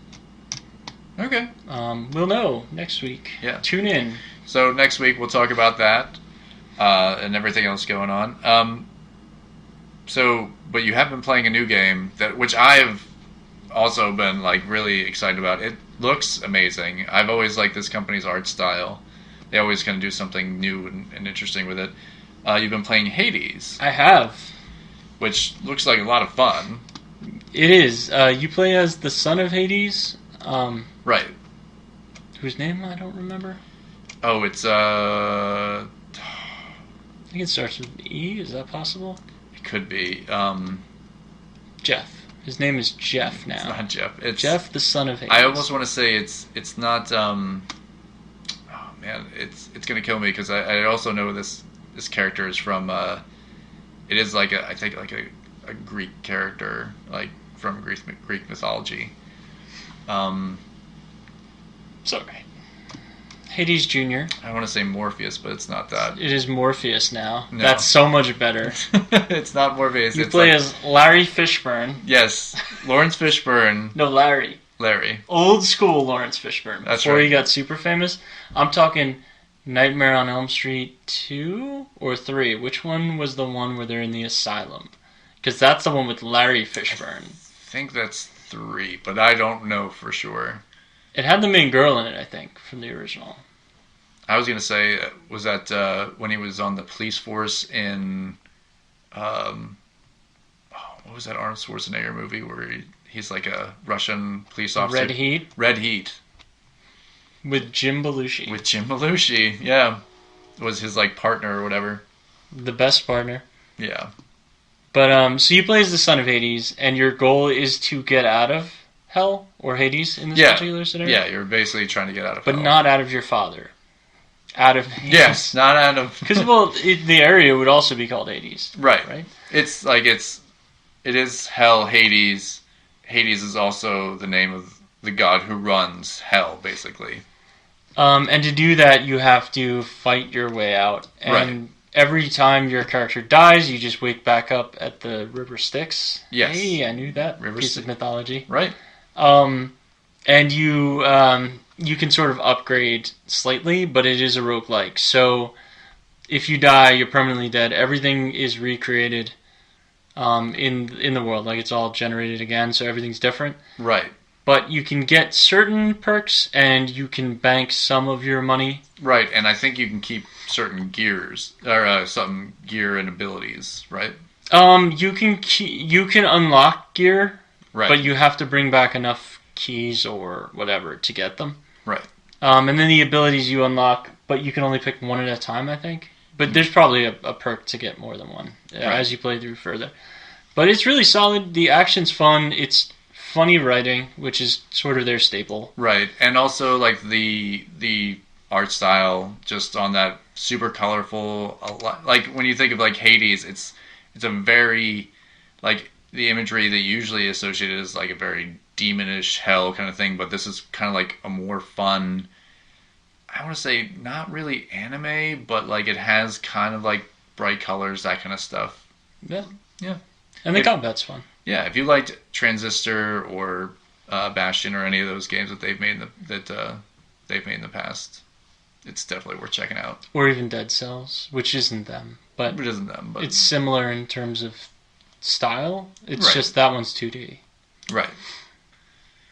Speaker 1: Okay.
Speaker 2: We'll know next week.
Speaker 1: Yeah.
Speaker 2: Tune in.
Speaker 1: So next week we'll talk about that and everything else going on. But you have been playing a new game which I've also been like really excited about. It looks amazing. I've always liked this company's art style. They always kind of do something new and interesting with it. You've been playing Hades.
Speaker 2: I have.
Speaker 1: Which looks like a lot of fun.
Speaker 2: It is. You play as the son of Hades,
Speaker 1: Right.
Speaker 2: whose name I don't remember.
Speaker 1: Oh, it's
Speaker 2: I think it starts with E. Is that possible?
Speaker 1: It could be.
Speaker 2: Jeff. His name is Jeff now.
Speaker 1: It's not Jeff. It's
Speaker 2: Jeff, the son of Hades.
Speaker 1: I almost want to say it's not. Oh man, it's gonna kill me because I also know this character is from. It is like I think like a Greek character, like from Greek mythology.
Speaker 2: Sorry. Hades Jr.
Speaker 1: I want to say Morpheus, but it's not that.
Speaker 2: It is Morpheus now.
Speaker 1: No.
Speaker 2: That's so much better.
Speaker 1: It's not Morpheus.
Speaker 2: You
Speaker 1: it's
Speaker 2: play
Speaker 1: like,
Speaker 2: as Larry Fishburne.
Speaker 1: Yes, Lawrence Fishburne.
Speaker 2: No, Larry.
Speaker 1: Larry.
Speaker 2: Old school Lawrence Fishburne.
Speaker 1: That's
Speaker 2: before
Speaker 1: right.
Speaker 2: he got super famous. I'm talking Nightmare on Elm Street 2 or 3. Which one was the one where they're in the asylum? Because that's the one with Larry Fishburne.
Speaker 1: I think that's 3, but I don't know for sure.
Speaker 2: It had the main girl in it, I think, from the original.
Speaker 1: I was gonna say, was that when he was on the police force in, what was that Arnold Schwarzenegger movie where he's like a Russian police officer?
Speaker 2: Red Heat?
Speaker 1: Red Heat.
Speaker 2: With Jim Belushi.
Speaker 1: With Jim Belushi, yeah. Was his like partner or whatever.
Speaker 2: The best partner.
Speaker 1: Yeah.
Speaker 2: But, so you play as the son of Hades, and your goal is to get out of Hell or Hades in this particular scenario?
Speaker 1: Yeah, you're basically trying to get out of
Speaker 2: But
Speaker 1: Hell.
Speaker 2: not out of your father. Out of Hades.
Speaker 1: Yes, not out of...
Speaker 2: Because, well, the area would also be called Hades.
Speaker 1: Right.
Speaker 2: Right?
Speaker 1: It's like it is Hell, Hades. Hades is also the name of the god who runs Hell, basically.
Speaker 2: And to do that, you have to fight your way out. And
Speaker 1: Right.
Speaker 2: every time your character dies, you just wake back up at the River Styx.
Speaker 1: Yes.
Speaker 2: Hey, I knew that
Speaker 1: River
Speaker 2: piece
Speaker 1: Styx.
Speaker 2: of mythology.
Speaker 1: Right.
Speaker 2: And you can sort of upgrade slightly, but it is a roguelike. So if you die, you're permanently dead. Everything is recreated in the world. Like, it's all generated again, so everything's different.
Speaker 1: Right.
Speaker 2: But you can get certain perks, and you can bank some of your money.
Speaker 1: Right, and I think you can keep certain gears, or some gear and abilities, right?
Speaker 2: You can unlock gear,
Speaker 1: Right.
Speaker 2: but you have to bring back enough keys or whatever to get them.
Speaker 1: Right.
Speaker 2: And then the abilities you unlock, but you can only pick one at a time, I think. But there's probably a perk to get more than one as you play through further. But it's really solid. The action's fun. It's funny writing, which is sort of their staple.
Speaker 1: Right, and also like the art style, just on that super colorful. Like when you think of like Hades, it's a very like the imagery that usually associated is like a very demonish hell kind of thing, but this is kind of like a more fun. I want to say not really anime, but like it has kind of like bright colors, that kind of stuff.
Speaker 2: Yeah.
Speaker 1: Yeah.
Speaker 2: And the combat's fun.
Speaker 1: Yeah, if you liked Transistor or Bastion or any of those games that they've made in the past, it's definitely worth checking out.
Speaker 2: Or even Dead Cells, which isn't them, but
Speaker 1: It isn't them, but
Speaker 2: it's similar in terms of style. It's
Speaker 1: Right.
Speaker 2: just that one's 2D.
Speaker 1: right.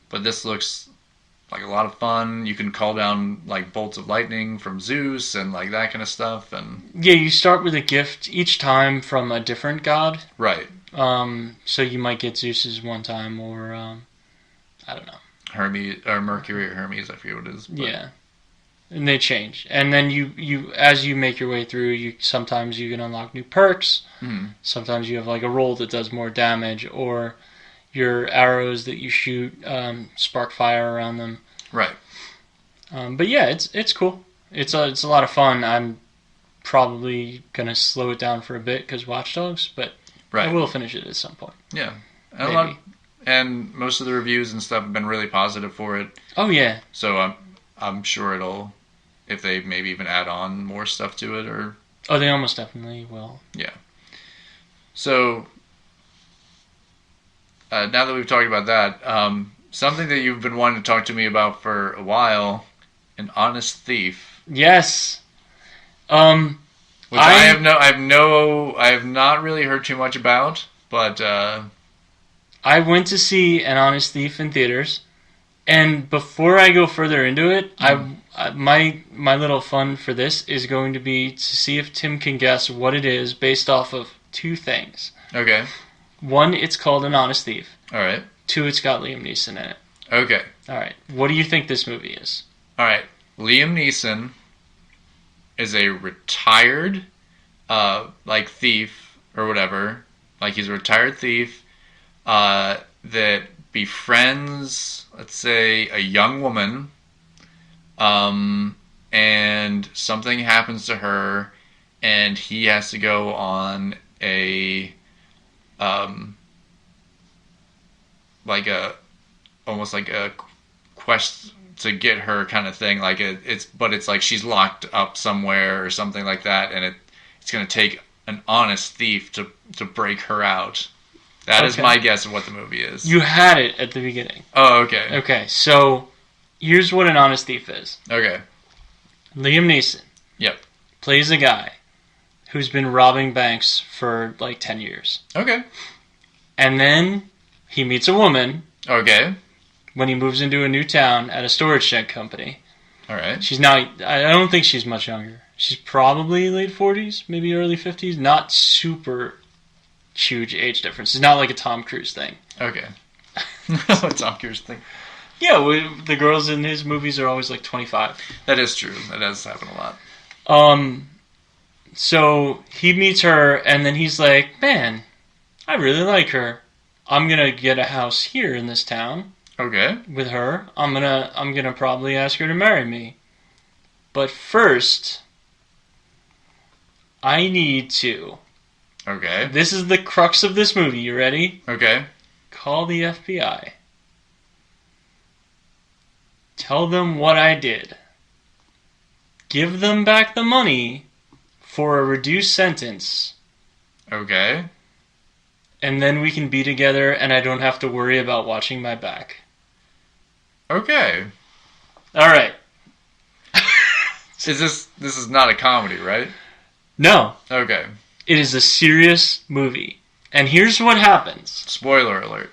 Speaker 1: But this looks like a lot of fun. You can call down like bolts of lightning from Zeus and like that kind of stuff, and
Speaker 2: Yeah, you start with a gift each time from a different god.
Speaker 1: right.
Speaker 2: So you might get Zeus's one time, or I don't know.
Speaker 1: Hermes or Mercury or Hermes, I forget what it is. But
Speaker 2: Yeah, and they change. And then you as you make your way through, sometimes you can unlock new perks.
Speaker 1: Mhm.
Speaker 2: Sometimes you have like a roll that does more damage, or your arrows that you shoot spark fire around them.
Speaker 1: Right.
Speaker 2: But yeah, it's cool. It's a lot of fun. I'm probably gonna slow it down for a bit because Watch Dogs, but
Speaker 1: Right.
Speaker 2: I will finish it at some point.
Speaker 1: Yeah. And,
Speaker 2: Maybe.
Speaker 1: and most of the reviews and stuff have been really positive for it.
Speaker 2: Oh yeah,
Speaker 1: So I'm sure it'll, if they maybe even add on more stuff to it, or
Speaker 2: oh they almost definitely will.
Speaker 1: yeah. So now that we've talked about that, something that you've been wanting to talk to me about for a while, An Honest Thief.
Speaker 2: Yes.
Speaker 1: Which I have not really heard too much about, but
Speaker 2: I went to see An Honest Thief in theaters, and before I go further into it, my little fun for this is going to be to see if Tim can guess what it is based off of two things.
Speaker 1: okay.
Speaker 2: 1, it's called An Honest Thief.
Speaker 1: All right.
Speaker 2: 2, it's got Liam Neeson in it.
Speaker 1: Okay.
Speaker 2: All right. What do you think this movie is?
Speaker 1: All right. Liam Neeson is a retired, thief or whatever. Like, he's a retired thief that befriends, let's say, a young woman, and something happens to her, and he has to go on a, almost like a quest to get her kind of thing. Like it's like she's locked up somewhere or something like that, and it's going to take an honest thief to break her out. That is my guess of what the movie is.
Speaker 2: You had it at the beginning.
Speaker 1: Oh, okay.
Speaker 2: Okay, so here's what An Honest Thief is.
Speaker 1: Okay.
Speaker 2: Liam Neeson.
Speaker 1: Yep.
Speaker 2: Plays a guy who's been robbing banks for like 10 years.
Speaker 1: Okay.
Speaker 2: And then he meets a woman.
Speaker 1: Okay.
Speaker 2: When he moves into a new town at a storage shed company.
Speaker 1: All right.
Speaker 2: She's now, I don't think she's much younger. She's probably late 40s, maybe early 50s. Not super huge age difference. It's not like a Tom Cruise thing.
Speaker 1: Okay. Tom Cruise thing.
Speaker 2: Yeah, the girls in his movies are always like 25.
Speaker 1: That is true. That does happen a lot.
Speaker 2: So he meets her, and then he's like, man, I really like her. I'm gonna get a house here in this town.
Speaker 1: Okay.
Speaker 2: With her. I'm gonna probably ask her to marry me. But first, I need to.
Speaker 1: Okay.
Speaker 2: This is the crux of this movie. You ready?
Speaker 1: Okay.
Speaker 2: Call the FBI. Tell them what I did. Give them back the money for a reduced sentence.
Speaker 1: Okay.
Speaker 2: And then we can be together and I don't have to worry about watching my back.
Speaker 1: Okay.
Speaker 2: Alright.
Speaker 1: This is not a comedy, right?
Speaker 2: No.
Speaker 1: Okay.
Speaker 2: It is a serious movie. And here's what happens.
Speaker 1: Spoiler alert.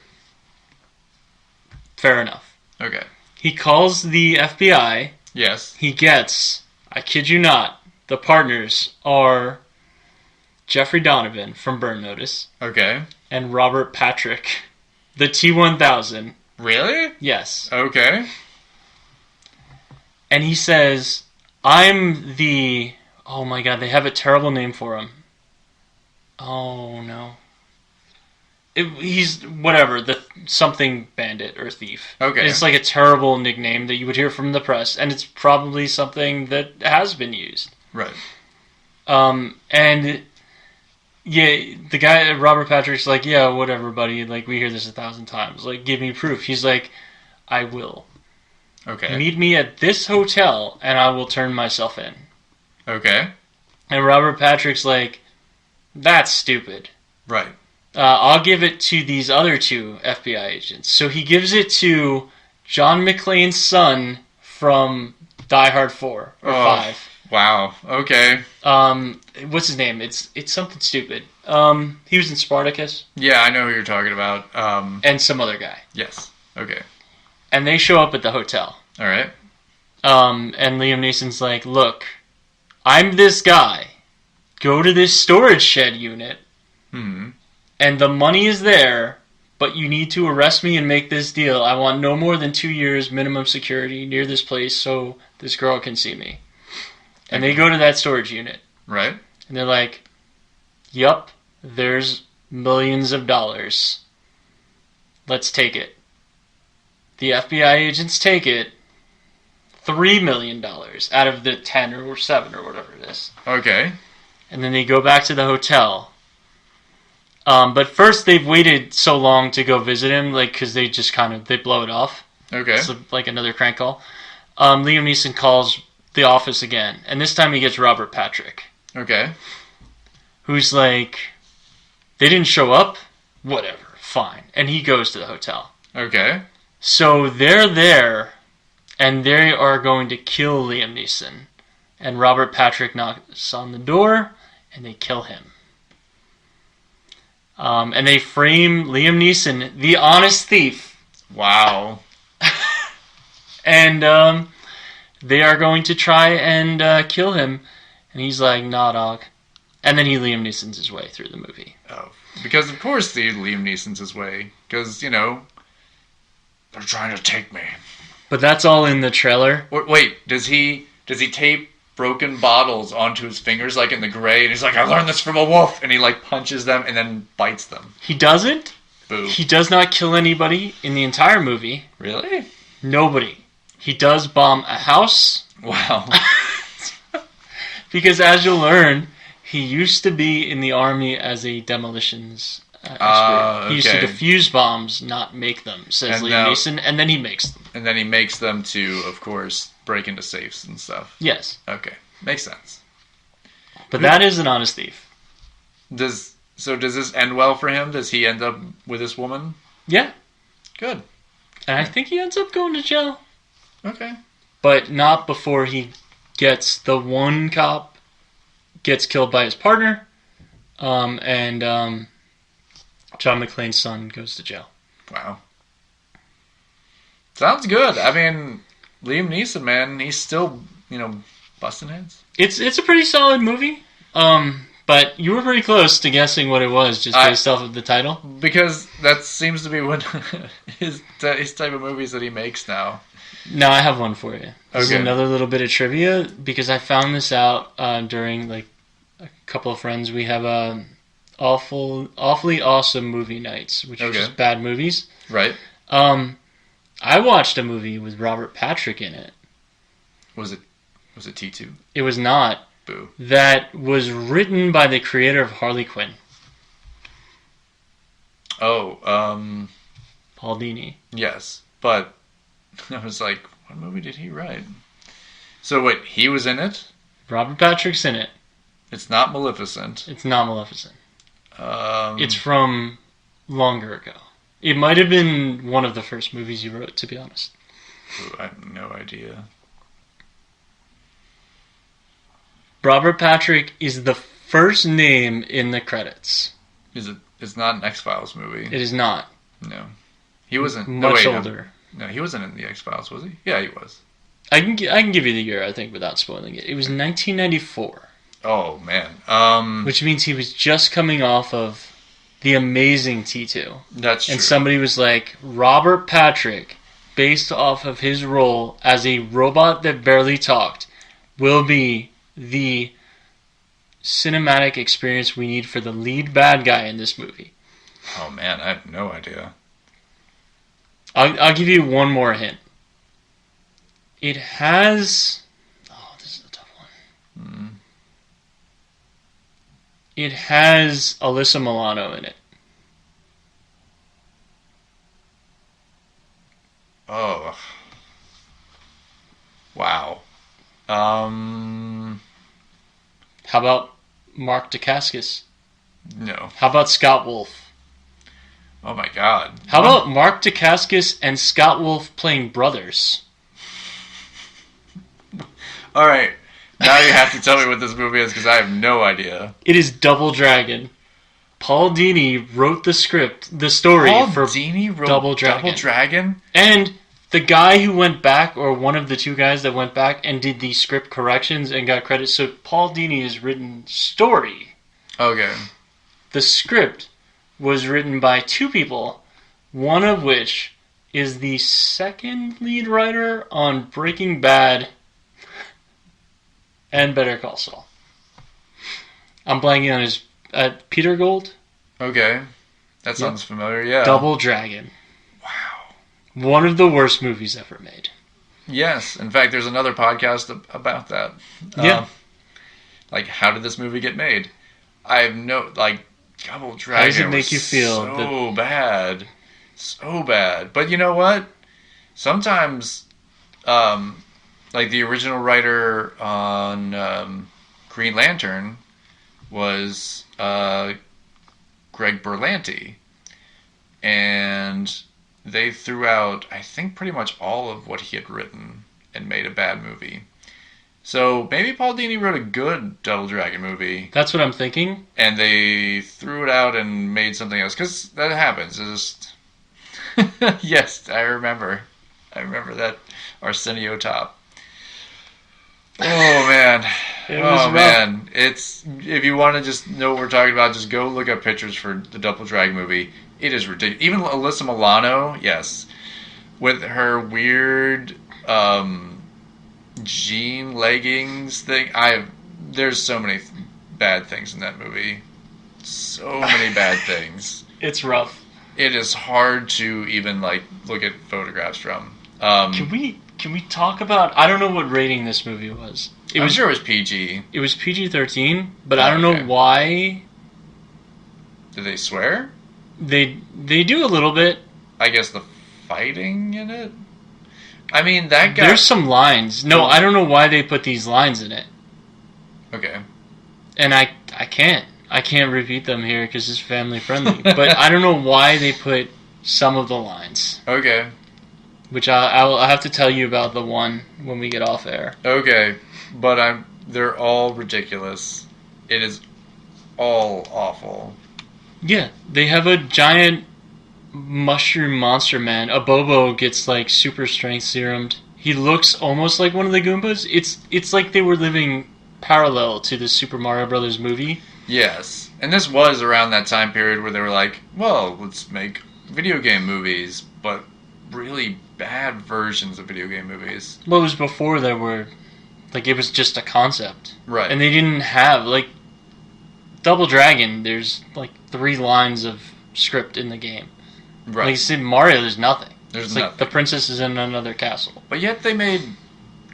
Speaker 2: Fair enough.
Speaker 1: Okay.
Speaker 2: He calls the FBI.
Speaker 1: Yes.
Speaker 2: He gets, I kid you not, the partners are Jeffrey Donovan from Burn Notice.
Speaker 1: Okay.
Speaker 2: And Robert Patrick, the T-1000.
Speaker 1: Really?
Speaker 2: Yes.
Speaker 1: Okay.
Speaker 2: And he says, I'm the... Oh my god, they have a terrible name for him. Oh no. He's, whatever, the something bandit or thief.
Speaker 1: Okay.
Speaker 2: It's like a terrible nickname that you would hear from the press, and it's probably something that has been used.
Speaker 1: Right.
Speaker 2: And... Yeah, the guy, Robert Patrick's like, yeah, whatever, buddy. Like, we hear this 1,000 times. Like, give me proof. He's like, I will.
Speaker 1: Okay.
Speaker 2: Meet me at this hotel, and I will turn myself in.
Speaker 1: Okay.
Speaker 2: And Robert Patrick's like, that's stupid.
Speaker 1: Right.
Speaker 2: I'll give it to these other 2 FBI agents. So he gives it to John McClane's son from Die Hard 4 or 5.
Speaker 1: Wow. Okay.
Speaker 2: What's his name? It's something stupid. He was in Spartacus.
Speaker 1: Yeah, I know who you're talking about.
Speaker 2: And some other guy.
Speaker 1: Yes. Okay.
Speaker 2: And they show up at the hotel.
Speaker 1: All right.
Speaker 2: And Liam Neeson's like, look, I'm this guy. Go to this storage shed unit.
Speaker 1: Hmm.
Speaker 2: And the money is there, but you need to arrest me and make this deal. I want no more than 2 years minimum security near this place so this girl can see me. And they go to that storage unit.
Speaker 1: Right.
Speaker 2: And they're like, yup, there's millions of dollars. Let's take it. The FBI agents take it. $3 million out of the 10 or 7 or whatever it is.
Speaker 1: Okay.
Speaker 2: And then they go back to the hotel. But first they've waited so long to go visit him, like, because they just they blow it off.
Speaker 1: Okay.
Speaker 2: It's like another crank call. Liam Neeson calls the office again, and this time he gets Robert Patrick.
Speaker 1: Okay.
Speaker 2: Who's like, they didn't show up? Whatever, fine. And he goes to the hotel.
Speaker 1: Okay.
Speaker 2: So they're there, and they are going to kill Liam Neeson. And Robert Patrick knocks on the door, and they kill him. And they frame Liam Neeson, the honest thief.
Speaker 1: Wow.
Speaker 2: And they are going to try and kill him. And he's like, nah, dog. And then he Liam Neeson's his way through the movie.
Speaker 1: Oh, because of course the Liam Neeson's his way. Because, you know, they're trying to take me.
Speaker 2: But that's all in the trailer.
Speaker 1: Wait, does he tape broken bottles onto his fingers like in The Grey? And he's like, I learned this from a wolf. And he like punches them and then bites them.
Speaker 2: He doesn't.
Speaker 1: Boo.
Speaker 2: He does not kill anybody in the entire movie.
Speaker 1: Really?
Speaker 2: Nobody. He does bomb a house.
Speaker 1: Wow.
Speaker 2: Because as you'll learn, he used to be in the army as a demolitions expert. He used to defuse bombs, not make them, says Liam Neeson, and then he makes them.
Speaker 1: And then he makes them to, of course, break into safes and stuff.
Speaker 2: Yes.
Speaker 1: Okay. Makes sense.
Speaker 2: But that is an honest thief.
Speaker 1: Does this end well for him? Does he end up with this woman?
Speaker 2: Yeah.
Speaker 1: Good.
Speaker 2: And I think he ends up going to jail.
Speaker 1: Okay.
Speaker 2: But not before he gets the one cop gets killed by his partner, and John McClane's son goes to jail.
Speaker 1: Wow. Sounds good. I mean, Liam Neeson, man, he's still, you know, busting heads.
Speaker 2: It's a pretty solid movie. But you were pretty close to guessing what it was just based off of the title.
Speaker 1: Because that seems to be what his type of movies that he makes now.
Speaker 2: Now I have one for you. This is
Speaker 1: Okay.
Speaker 2: another little bit of trivia because I found this out during like a couple of friends. We have awfully awesome movie nights, which are just bad movies.
Speaker 1: Right.
Speaker 2: I watched a movie with Robert Patrick in it.
Speaker 1: Was it T2?
Speaker 2: It was not.
Speaker 1: Boo.
Speaker 2: That was written by the creator of Harley Quinn.
Speaker 1: Oh,
Speaker 2: Paul Dini.
Speaker 1: yes. But I was like, what movie did he write? So wait, he was in it?
Speaker 2: Robert Patrick's in it.
Speaker 1: It's not Maleficent.
Speaker 2: It's not Maleficent. It's from longer ago. It might have been one of the first movies you wrote, to be honest.
Speaker 1: Ooh, I have no idea.
Speaker 2: Robert Patrick is the first name in the credits.
Speaker 1: It's not an X-Files movie.
Speaker 2: It is not.
Speaker 1: No. He wasn't.
Speaker 2: Much older.
Speaker 1: No, he wasn't in the X-Files, was he? Yeah, he was.
Speaker 2: I can give you the year, I think, without spoiling it. It was 1994.
Speaker 1: Oh, man.
Speaker 2: Which means he was just coming off of the amazing T2.
Speaker 1: That's true.
Speaker 2: And somebody was like, Robert Patrick, based off of his role as a robot that barely talked, will be the cinematic experience we need for the lead bad guy in this movie.
Speaker 1: Oh, man, I have no idea.
Speaker 2: I'll give you one more hint. It has... Oh, this is a tough one. It has Alyssa Milano in it.
Speaker 1: Oh. Wow.
Speaker 2: How about Mark Dacascos?
Speaker 1: No.
Speaker 2: How about Scott Wolf?
Speaker 1: Oh my god.
Speaker 2: How about Mark Dacascos and Scott Wolf playing brothers?
Speaker 1: Alright. Now you have to tell me what this movie is because I have no idea.
Speaker 2: It is Double Dragon. Paul Dini wrote the script, the story for
Speaker 1: Dini wrote
Speaker 2: Double Dragon.
Speaker 1: Double Dragon?
Speaker 2: And the guy who went back, or one of the two guys that went back and did the script corrections and got credit. So Paul Dini has written story.
Speaker 1: Okay.
Speaker 2: The script was written by two people, one of which is the second lead writer on Breaking Bad and Better Call Saul. I'm blanking on his... Peter Gold?
Speaker 1: Okay. That sounds familiar, yeah.
Speaker 2: Double Dragon.
Speaker 1: Wow.
Speaker 2: One of the worst movies ever made.
Speaker 1: Yes. In fact, there's another podcast about that.
Speaker 2: Yeah.
Speaker 1: Like, how did this movie get made? I have no... Like, Double Dragon
Speaker 2: How does it make you feel?
Speaker 1: So bad. So bad. But you know what? Sometimes... like, the original writer on Green Lantern was Greg Berlanti. And they threw out, I think, pretty much all of what he had written and made a bad movie. So maybe Paul Dini wrote a good Double Dragon movie.
Speaker 2: That's what I'm thinking.
Speaker 1: And they threw it out and made something else. Because that happens. It's just... Yes, I remember. I remember that Arsenio top. Oh man.
Speaker 2: It was
Speaker 1: Oh
Speaker 2: rough.
Speaker 1: man. It's if you want to just know what we're talking about, just go look up pictures for the Double Dragon movie. It is ridiculous. Even Alyssa Milano, yes, with her weird jean leggings thing. There's so many bad things in that movie. So many bad things.
Speaker 2: It's rough.
Speaker 1: It is hard to even like look at photographs from.
Speaker 2: Can we talk about? I don't know what rating this movie was.
Speaker 1: I'm sure it was PG.
Speaker 2: It was PG-13, but I don't know why.
Speaker 1: Did they swear?
Speaker 2: They do a little bit.
Speaker 1: I guess the fighting in it. I mean that guy.
Speaker 2: There's some lines. No, I don't know why they put these lines in it.
Speaker 1: Okay.
Speaker 2: And I can't repeat them here because it's family friendly. But I don't know why they put some of the lines.
Speaker 1: Okay.
Speaker 2: Which I'll have to tell you about the one when we get off air.
Speaker 1: Okay, but they're all ridiculous. It is all awful.
Speaker 2: Yeah, they have a giant mushroom monster man. A Bobo gets like super strength serumed. He looks almost like one of the Goombas. It's like they were living parallel to the Super Mario Brothers movie.
Speaker 1: Yes, and this was around that time period where they were like, well, let's make video game movies, but really bad versions of video game movies.
Speaker 2: Well, it was before there were, like, it was just a concept.
Speaker 1: Right.
Speaker 2: And they didn't have, like, Double Dragon, there's, like, 3 lines of script in the game.
Speaker 1: Right.
Speaker 2: Like you said, Mario, there's nothing.
Speaker 1: There's
Speaker 2: it's
Speaker 1: nothing.
Speaker 2: like the princess is in another castle.
Speaker 1: But yet they made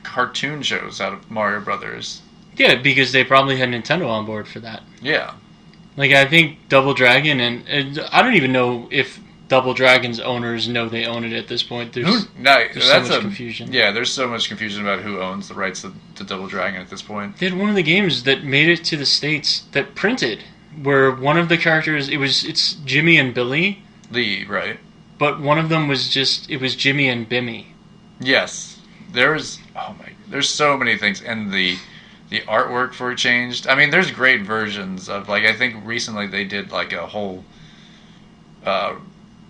Speaker 1: cartoon shows out of Mario Brothers.
Speaker 2: Yeah, because they probably had Nintendo on board for that.
Speaker 1: Yeah.
Speaker 2: Like, I think Double Dragon, and I don't even know if Double Dragon's owners know they own it at this point. There's so much confusion.
Speaker 1: Yeah, there's so much confusion about who owns the rights to Double Dragon at this point.
Speaker 2: They had one of the games that made it to the States that printed, where one of the characters, it's Jimmy and Billy.
Speaker 1: Lee, right?
Speaker 2: But one of them was it was Jimmy and Bimmy.
Speaker 1: Yes. There's so many things, and the artwork for it changed. I mean, there's great versions of, like, I think recently they did like a whole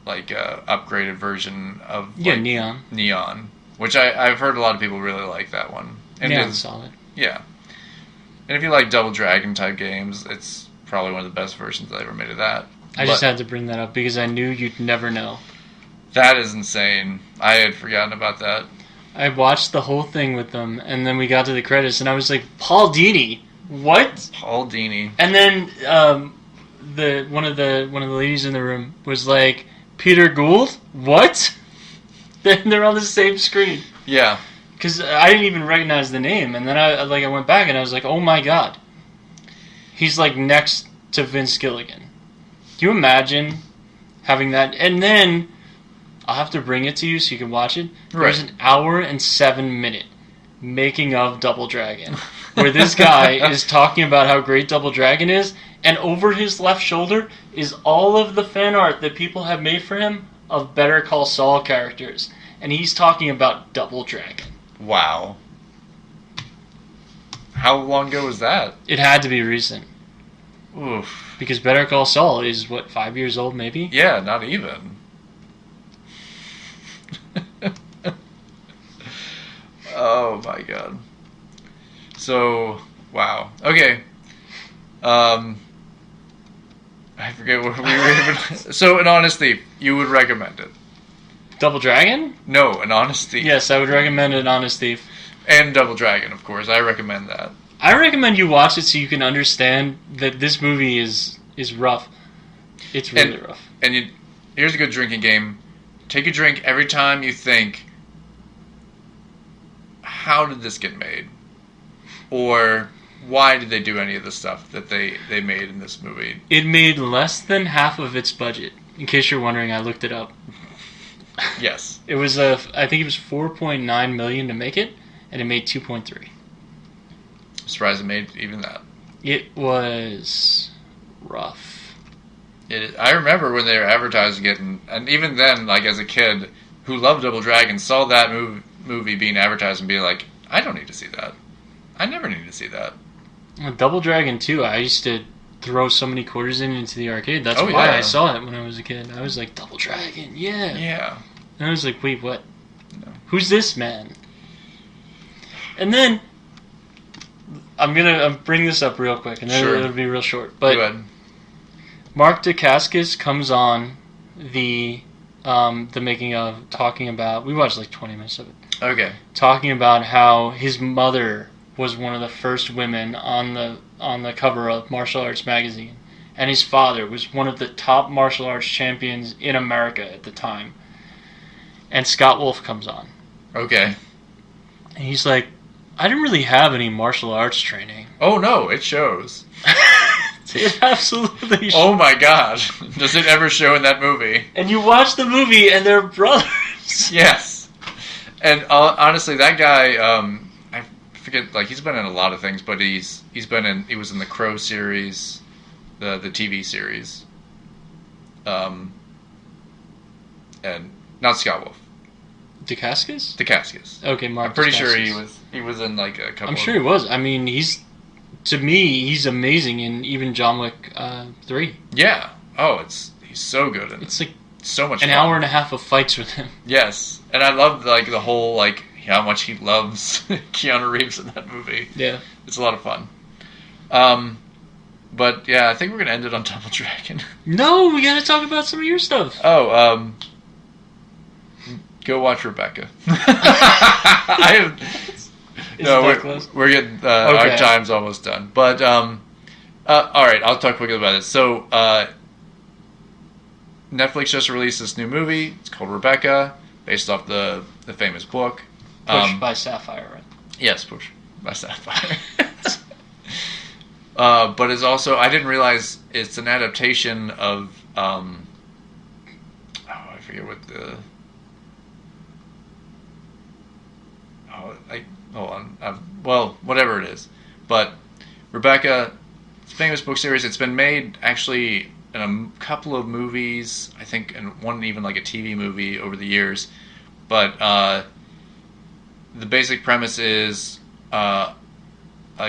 Speaker 1: upgraded version of Neon, which I've heard a lot of people really like that one. And
Speaker 2: Neon's solid.
Speaker 1: Yeah, and if you like Double Dragon type games, it's probably one of the best versions they ever made of that.
Speaker 2: I just had to bring that up because I knew you'd never know.
Speaker 1: That is insane. I had forgotten about that.
Speaker 2: I watched the whole thing with them, and then we got to the credits, and I was like, Paul Dini, what?
Speaker 1: Paul Dini.
Speaker 2: And then one of the ladies in the room was like, Peter Gould, what? Then they're on the same screen.
Speaker 1: Yeah.
Speaker 2: Because I didn't even recognize the name, and then I went back and I was like, oh my god, he's like next to Vince Gilligan. Can you imagine having that? And then I'll have to bring it to you so you can watch it.
Speaker 1: Right.
Speaker 2: There's an 1 and 7 minute making of Double Dragon, where this guy is talking about how great Double Dragon is, and over his left shoulder is all of the fan art that people have made for him of Better Call Saul characters, and he's talking about Double Dragon.
Speaker 1: Wow. How long ago was that?
Speaker 2: It had to be recent.
Speaker 1: Oof.
Speaker 2: Because Better Call Saul is, 5 years old maybe?
Speaker 1: Yeah, not even. Oh my god. So, wow. Okay. I forget what we were even... So, An Honest Thief, you would recommend it?
Speaker 2: Double Dragon?
Speaker 1: No, An Honest Thief.
Speaker 2: Yes, I would recommend An Honest Thief.
Speaker 1: And Double Dragon, of course. I recommend that.
Speaker 2: I recommend you watch it so you can understand that this movie is rough. It's really rough.
Speaker 1: And here's a good drinking game. Take a drink every time you think, how did this get made? Or why did they do any of the stuff that they made in this movie?
Speaker 2: It made less than half of its budget. In case you're wondering, I looked it up.
Speaker 1: Yes.
Speaker 2: It was I think it was $4.9 million to make it, and it made 2.3.
Speaker 1: Surprised it made even that.
Speaker 2: It was rough.
Speaker 1: I remember when they were advertising it, and even then, like as a kid who loved Double Dragon, saw that movie being advertised and being like, I don't need to see that. I never need to see that.
Speaker 2: Double Dragon 2, I used to throw so many quarters into the arcade. That's why I saw it when I was a kid. I was like, Double Dragon, yeah.
Speaker 1: Yeah.
Speaker 2: And I was like, wait, what?
Speaker 1: No.
Speaker 2: Who's this man? And then, I'm gonna bring this up real quick, and then
Speaker 1: Sure.
Speaker 2: it'll be real short.
Speaker 1: Go
Speaker 2: But
Speaker 1: ahead.
Speaker 2: Mark Dacascos comes on the making of, talking about. We watched like 20 minutes of it.
Speaker 1: Okay.
Speaker 2: Talking about how his mother was one of the first women on the cover of Martial Arts magazine, and his father was one of the top martial arts champions in America at the time. And Scott Wolf comes on,
Speaker 1: Okay.
Speaker 2: and he's like, "I didn't really have any martial arts training."
Speaker 1: Oh no, it shows.
Speaker 2: It absolutely.
Speaker 1: Oh my god. Does it ever show in that movie?
Speaker 2: And you watch the movie, and they're brothers.
Speaker 1: Yes. And honestly, that guy, I forget, like, he's been in a lot of things, but he was in the Crow series, the TV series. And not Scott Wolf.
Speaker 2: Dacascos?
Speaker 1: Dacascos.
Speaker 2: Okay, Mark.
Speaker 1: I'm pretty sure
Speaker 2: Dacascos.
Speaker 1: he was in like a couple.
Speaker 2: I'm sure he was. I mean, to me, he's amazing in even John Wick 3.
Speaker 1: Yeah. Oh, he's so good in it.
Speaker 2: It's like
Speaker 1: So much
Speaker 2: an
Speaker 1: fun.
Speaker 2: hour and a half of fights with him.
Speaker 1: Yes. And I love like the whole like how much he loves Keanu Reeves in that movie.
Speaker 2: Yeah.
Speaker 1: It's a lot of fun. But yeah, I think we're gonna end it on Double Dragon.
Speaker 2: No, we gotta talk about some of your stuff.
Speaker 1: Oh, go watch Rebecca. I have, no, we're getting our time's almost done. But all right, I'll talk quickly about it. So Netflix just released this new movie. It's called Rebecca, based off the famous book.
Speaker 2: Pushed by Sapphire, right?
Speaker 1: Yes, Pushed by Sapphire. But it's also, I didn't realize it's an adaptation of I forget what the hold on, well, whatever it is. But Rebecca, it's a famous book series. It's been made actually in a couple of movies, I think, and one even like a TV movie over the years. But the basic premise is a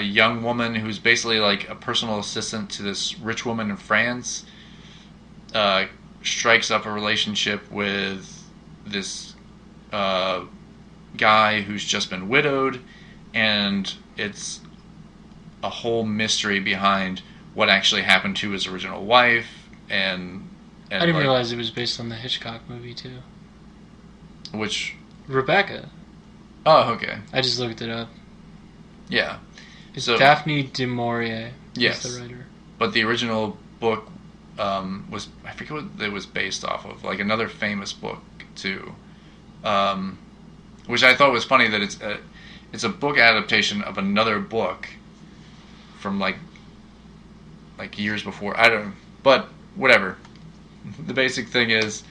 Speaker 1: young woman who's basically like a personal assistant to this rich woman in France strikes up a relationship with this guy who's just been widowed, and it's a whole mystery behind what actually happened to his original wife. And
Speaker 2: I didn't realize it was based on the Hitchcock movie too.
Speaker 1: Which
Speaker 2: Rebecca.
Speaker 1: Oh, okay.
Speaker 2: I just looked it up.
Speaker 1: Yeah.
Speaker 2: It's Daphne du Maurier.
Speaker 1: Yes.
Speaker 2: The writer.
Speaker 1: But the original book was, I forget what it was based off of, like another famous book too, which I thought was funny that it's a book adaptation of another book from like years before. I don't know, but whatever. The basic thing is,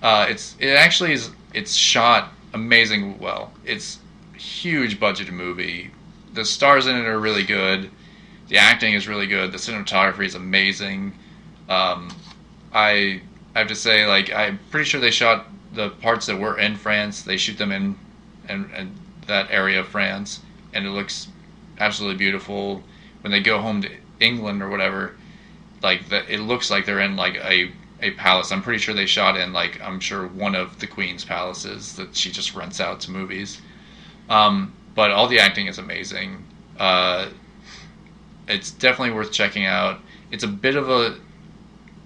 Speaker 1: it's shot amazingly well. It's a huge budgeted movie. The stars in it are really good. The acting is really good. The cinematography is amazing. I have to say, like, I'm pretty sure they shot the parts that were in France. They shoot them in that area of France, and it looks absolutely beautiful. When they go home to England or whatever, like it looks like they're in like a palace. I'm pretty sure they shot in like, I'm sure, one of the Queen's palaces that she just rents out to movies. But all the acting is amazing. It's definitely worth checking out. It's a bit of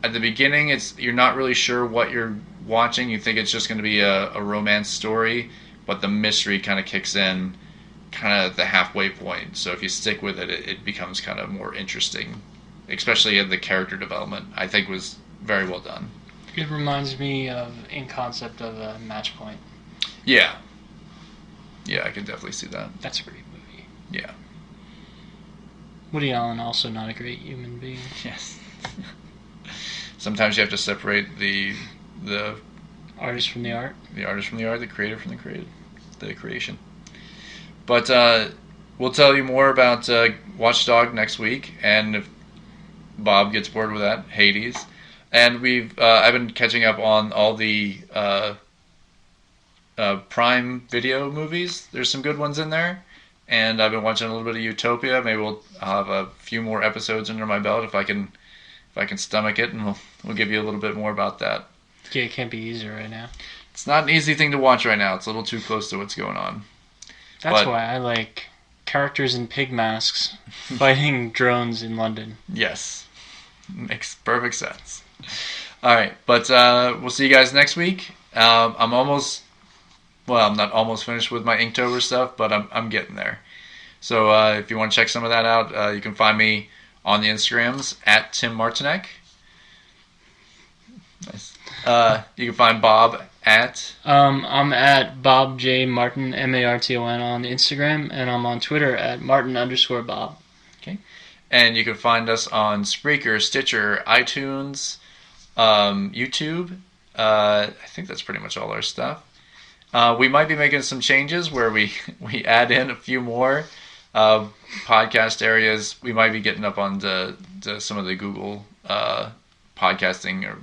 Speaker 1: at the beginning, you're not really sure what you're watching. You think it's just going to be a romance story, but the mystery kind of kicks in kind of at the halfway point. So if you stick with it, it becomes kind of more interesting, especially in the character development. I think was very well done.
Speaker 2: It reminds me of, in concept, of a Match Point.
Speaker 1: Yeah. Yeah, I can definitely see that.
Speaker 2: That's a great movie.
Speaker 1: Yeah.
Speaker 2: Woody Allen, also not a great human being.
Speaker 1: Yes. Sometimes you have to separate the
Speaker 2: artist from the art.
Speaker 1: The artist from the art, the creator from the creation. But we'll tell you more about Watchdog next week, and if Bob gets bored with that, Hades. And I've been catching up on all the Prime Video movies. There's some good ones in there, and I've been watching a little bit of Utopia. Maybe I'll have a few more episodes under my belt if I can stomach it, and we'll give you a little bit more about that.
Speaker 2: Yeah, it can't be easy right now.
Speaker 1: It's not an easy thing to watch right now. It's a little too close to what's going on.
Speaker 2: That's why I like characters in pig masks fighting drones in London.
Speaker 1: Yes. Makes perfect sense. All right, but we'll see you guys next week. I'm almost, well, I'm not almost finished with my Inktober stuff, but I'm getting there. So if you want to check some of that out, you can find me on the Instagrams at Tim Martinek. Nice. You can find Bob at...
Speaker 2: I'm at Bob J. Martin, Marton on Instagram, and I'm on Twitter at Martin_Bob.
Speaker 1: Okay. And you can find us on Spreaker, Stitcher, iTunes, YouTube. I think that's pretty much all our stuff. We might be making some changes where we add in a few more podcast areas. We might be getting up on some of the Google podcasting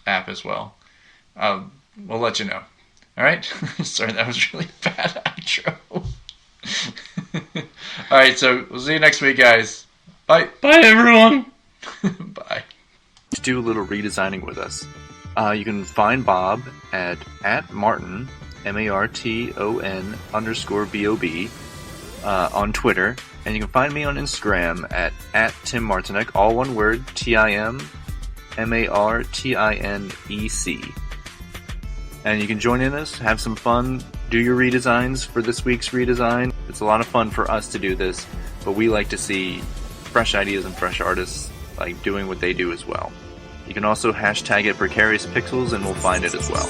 Speaker 1: app as well. We'll let you know. All right? Sorry, that was really bad outro. All right, so we'll see you next week, guys. Bye.
Speaker 2: Bye, everyone.
Speaker 1: Bye.
Speaker 3: To do a little redesigning with us, you can find Bob at Martin, MARTON_BOB, on Twitter, and you can find me on Instagram at Tim Martinek, all one word, TIMMARTINEC. And you can join in us, have some fun, do your redesigns for this week's redesign. It's a lot of fun for us to do this, but we like to see fresh ideas and fresh artists like doing what they do as well. You can also hashtag it Precarious Pixels and we'll find it as well.